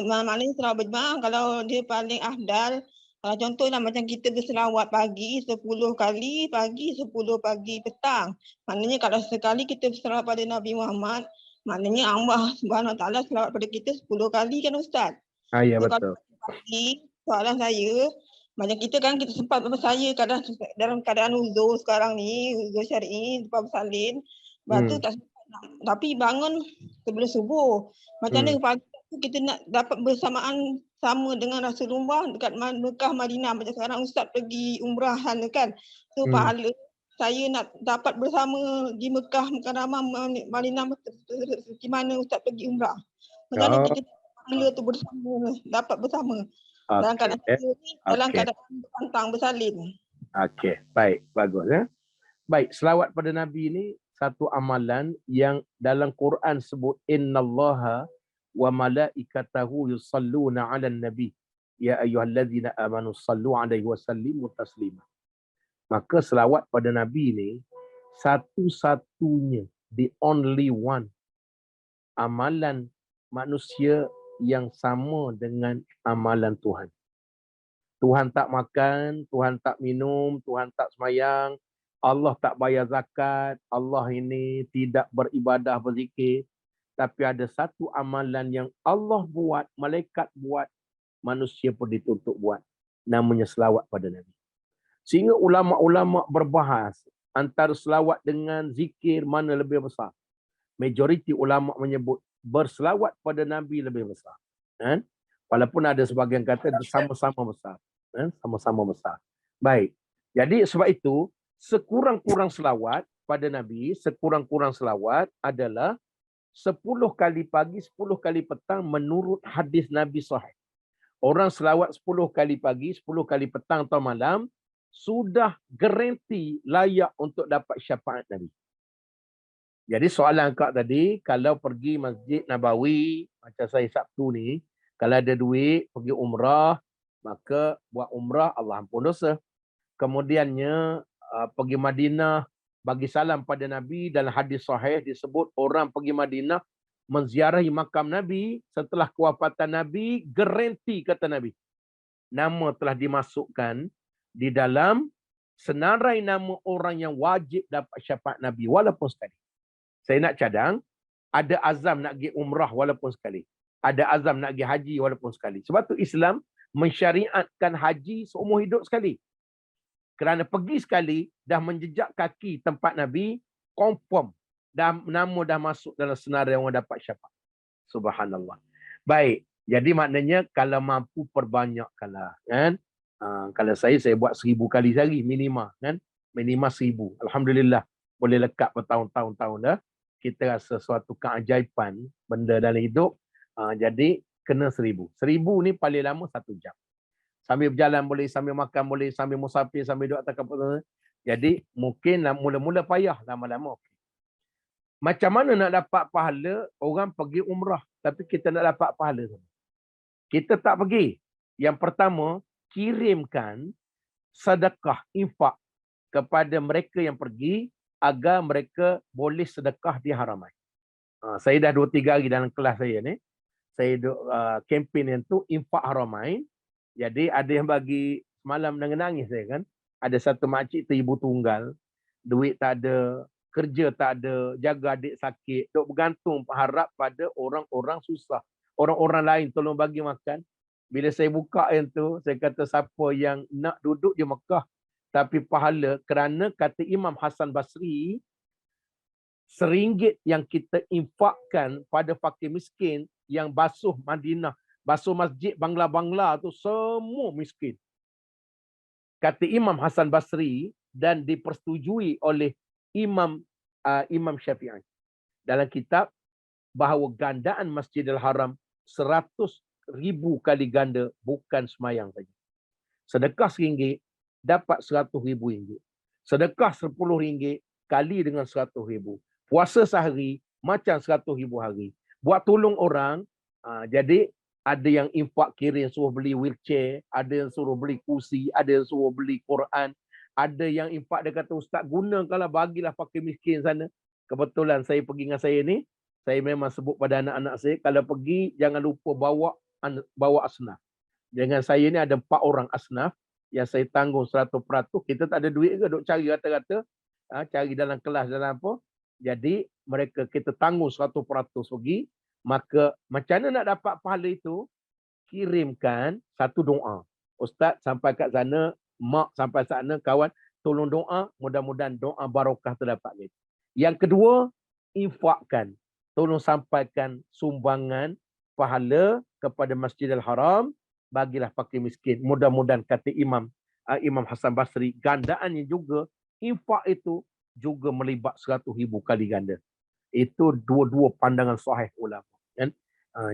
Maknanya selawat berjemaah kalau dia paling afdal, kalau contohlah macam kita berselawat pagi 10 kali pagi, 10 pagi petang. Maknanya kalau sekali kita berselawat pada Nabi Muhammad, maknanya Allah Subhanahu Wa Taala selawat pada kita 10 kali kan Ustaz? Ya, So, betul. kalau pagi, soalan saya, macam kita kan kita sempat saya kadang dalam keadaan uzur sekarang ni, uzur syar'i, lepas bersalin, lepas tu tak sempat nak, tapi bangun sebelum subuh. Macam mana pagi tu kita nak dapat bersamaan sama dengan Rasulullah dekat Mekah, Madinah. Macam sekarang Ustaz pergi umrah sana kan. So pahala saya nak dapat bersama di Mekah, Mukarramah, Madinah seperti mana Ustaz pergi umrah. Macam mana kita pahala tu bersama, dapat bersama. Dalam keadaan dalam keadaan berpantang bersalin. Okey, baik, bagus ya. Baik, selawat pada Nabi ni satu amalan yang dalam Quran sebut innallaha wa malaikatahu yusalluna 'alan nabi ya ayyuhallazina amanu sallu 'alaihi wa sallimu taslima. Maka selawat pada Nabi ni satu-satunya, the only one amalan manusia yang sama dengan amalan Tuhan. Tuhan tak makan, Tuhan tak minum, Tuhan tak semayang, Allah tak bayar zakat, Allah ini tidak beribadah, berzikir. Tapi ada satu amalan yang Allah buat, malaikat buat, manusia pun dituntut buat. Namanya selawat pada Nabi. Sehingga ulama-ulama berbahas antara selawat dengan zikir mana lebih besar. Majoriti ulama menyebut berselawat pada Nabi lebih besar. Walaupun ada sebagian kata sama-sama besar. Sama-sama besar. Baik. Jadi sebab itu, sekurang-kurang selawat pada Nabi, sekurang-kurang selawat adalah 10 kali pagi, 10 kali petang menurut hadis Nabi sahih. Orang selawat 10 kali pagi, 10 kali petang atau malam, sudah garanti layak untuk dapat syafaat Nabi. Jadi soalan kak tadi, kalau pergi Masjid Nabawi, macam saya Sabtu ni, kalau ada duit, pergi umrah, maka buat umrah, Allah ampun dosa. Kemudiannya, pergi Madinah, bagi salam pada Nabi. Dalam hadis sahih disebut orang pergi Madinah, menziarahi makam Nabi, setelah kewafatan Nabi, garanti kata Nabi. Nama telah dimasukkan di dalam senarai nama orang yang wajib dapat syafaat Nabi, walaupun sekali. Saya nak cadang, ada azam nak pergi umrah walaupun sekali. Ada azam nak pergi haji walaupun sekali. Sebab tu Islam mensyariatkan haji seumur hidup sekali. Kerana pergi sekali, dah menjejak kaki tempat Nabi, confirm. Nama dah masuk dalam senarai orang dapat syafaat. Subhanallah. Baik. Jadi maknanya kalau mampu perbanyakkanlah. Kan? Kalau saya buat 1000 kali sehari minima. Kan? Minima 1000. Alhamdulillah. Boleh lekat bertahun-tahun dah. Kita rasa suatu keajaiban benda dalam hidup. Jadi kena 1000. 1000 ni paling lama 1 jam. Sambil berjalan boleh, sambil makan boleh, sambil musafir, sambil duduk atas kapal. Jadi mungkin mula-mula payah, lama-lama okey. Macam mana nak dapat pahala orang pergi umrah tapi kita nak dapat pahala? Kita tak pergi. Yang pertama, kirimkan sedekah, infak kepada mereka yang pergi agar mereka boleh sedekah di Haramain. Saya dah 2-3 hari dalam kelas saya ni. Saya kempen yang tu infak Haramain. Jadi ada yang bagi semalam nangis saya kan. Ada satu makcik tu ibu tunggal, duit tak ada, kerja tak ada, jaga adik sakit, duk bergantung harap pada orang-orang susah. Orang-orang lain tolong bagi makan. Bila saya buka yang tu, saya kata siapa yang nak duduk di Mekah tapi pahala, kerana kata Imam Hasan Basri, RM1 yang kita infakkan pada fakir miskin yang basuh Madinah, basuh masjid, bangla-bangla tu semua miskin. Kata Imam Hasan Basri dan dipersetujui oleh Imam Syafi'i dalam kitab bahawa gandaan Masjidil Haram 100,000 kali ganda, bukan semayang saja. Sedekah RM1 dapat RM100,000. Sedekah RM10 kali dengan RM100,000. Puasa sehari macam RM100,000 hari. Buat tolong orang, jadi ada yang infak kirim suruh beli wheelchair, ada yang suruh beli kursi, ada yang suruh beli Quran, ada yang infak dia kata ustaz gunakanlah bagilah fakir miskin sana. Kebetulan saya pergi dengan saya ni, saya memang sebut pada anak-anak saya kalau pergi jangan lupa bawa asnaf. Dengan saya ni ada 4 orang asnaf yang saya tanggung 100%. Kita tak ada duit ke duk cari rata-rata, cari dalam kelas dalam apa. Jadi mereka kita tanggung 100% pergi. Maka macam mana nak dapat pahala itu? Kirimkan satu doa. Ustaz sampai kat sana, mak sampai sana, kawan tolong doa, mudah-mudahan doa barakah terdapat. Yang kedua, infakkan. Tolong sampaikan sumbangan pahala kepada Masjidil Haram, bagilah fakir miskin. Mudah-mudahan kata Imam Hasan Basri, gandaannya juga infak itu juga melibat 100,000 kali ganda. Itu dua-dua pandangan sahih ulama. Kan?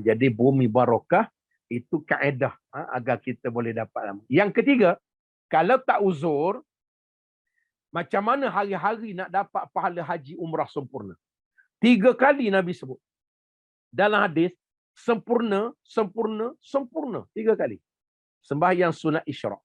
Jadi bumi barakah itu kaedah agar kita boleh dapat lama. Yang ketiga, kalau tak uzur, macam mana hari-hari nak dapat pahala haji umrah sempurna? 3 kali Nabi sebut. Dalam hadis, sempurna, sempurna, sempurna. 3 kali. Sembahyang sunat isyraq.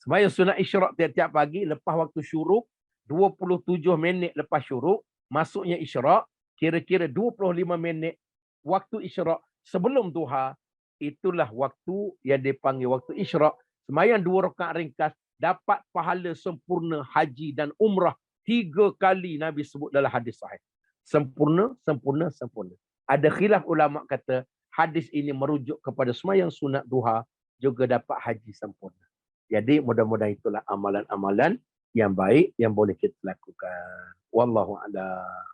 Sembahyang sunat isyraq tiap-tiap pagi, lepas waktu syuruk, 27 minit lepas syuruk, masuknya isyraq, kira-kira 25 minit waktu isyraq sebelum duha, itulah waktu yang dipanggil waktu isyraq. Sembahyang 2 rakaat ringkas, dapat pahala sempurna haji dan umrah 3 kali Nabi sebut dalam hadis sahih. Sempurna, sempurna, sempurna. Ada khilaf ulama kata hadis ini merujuk kepada sembahyang sunat duha juga dapat haji sempurna. Jadi mudah-mudahan itulah amalan-amalan yang baik yang boleh kita lakukan. Wallahu a'lam.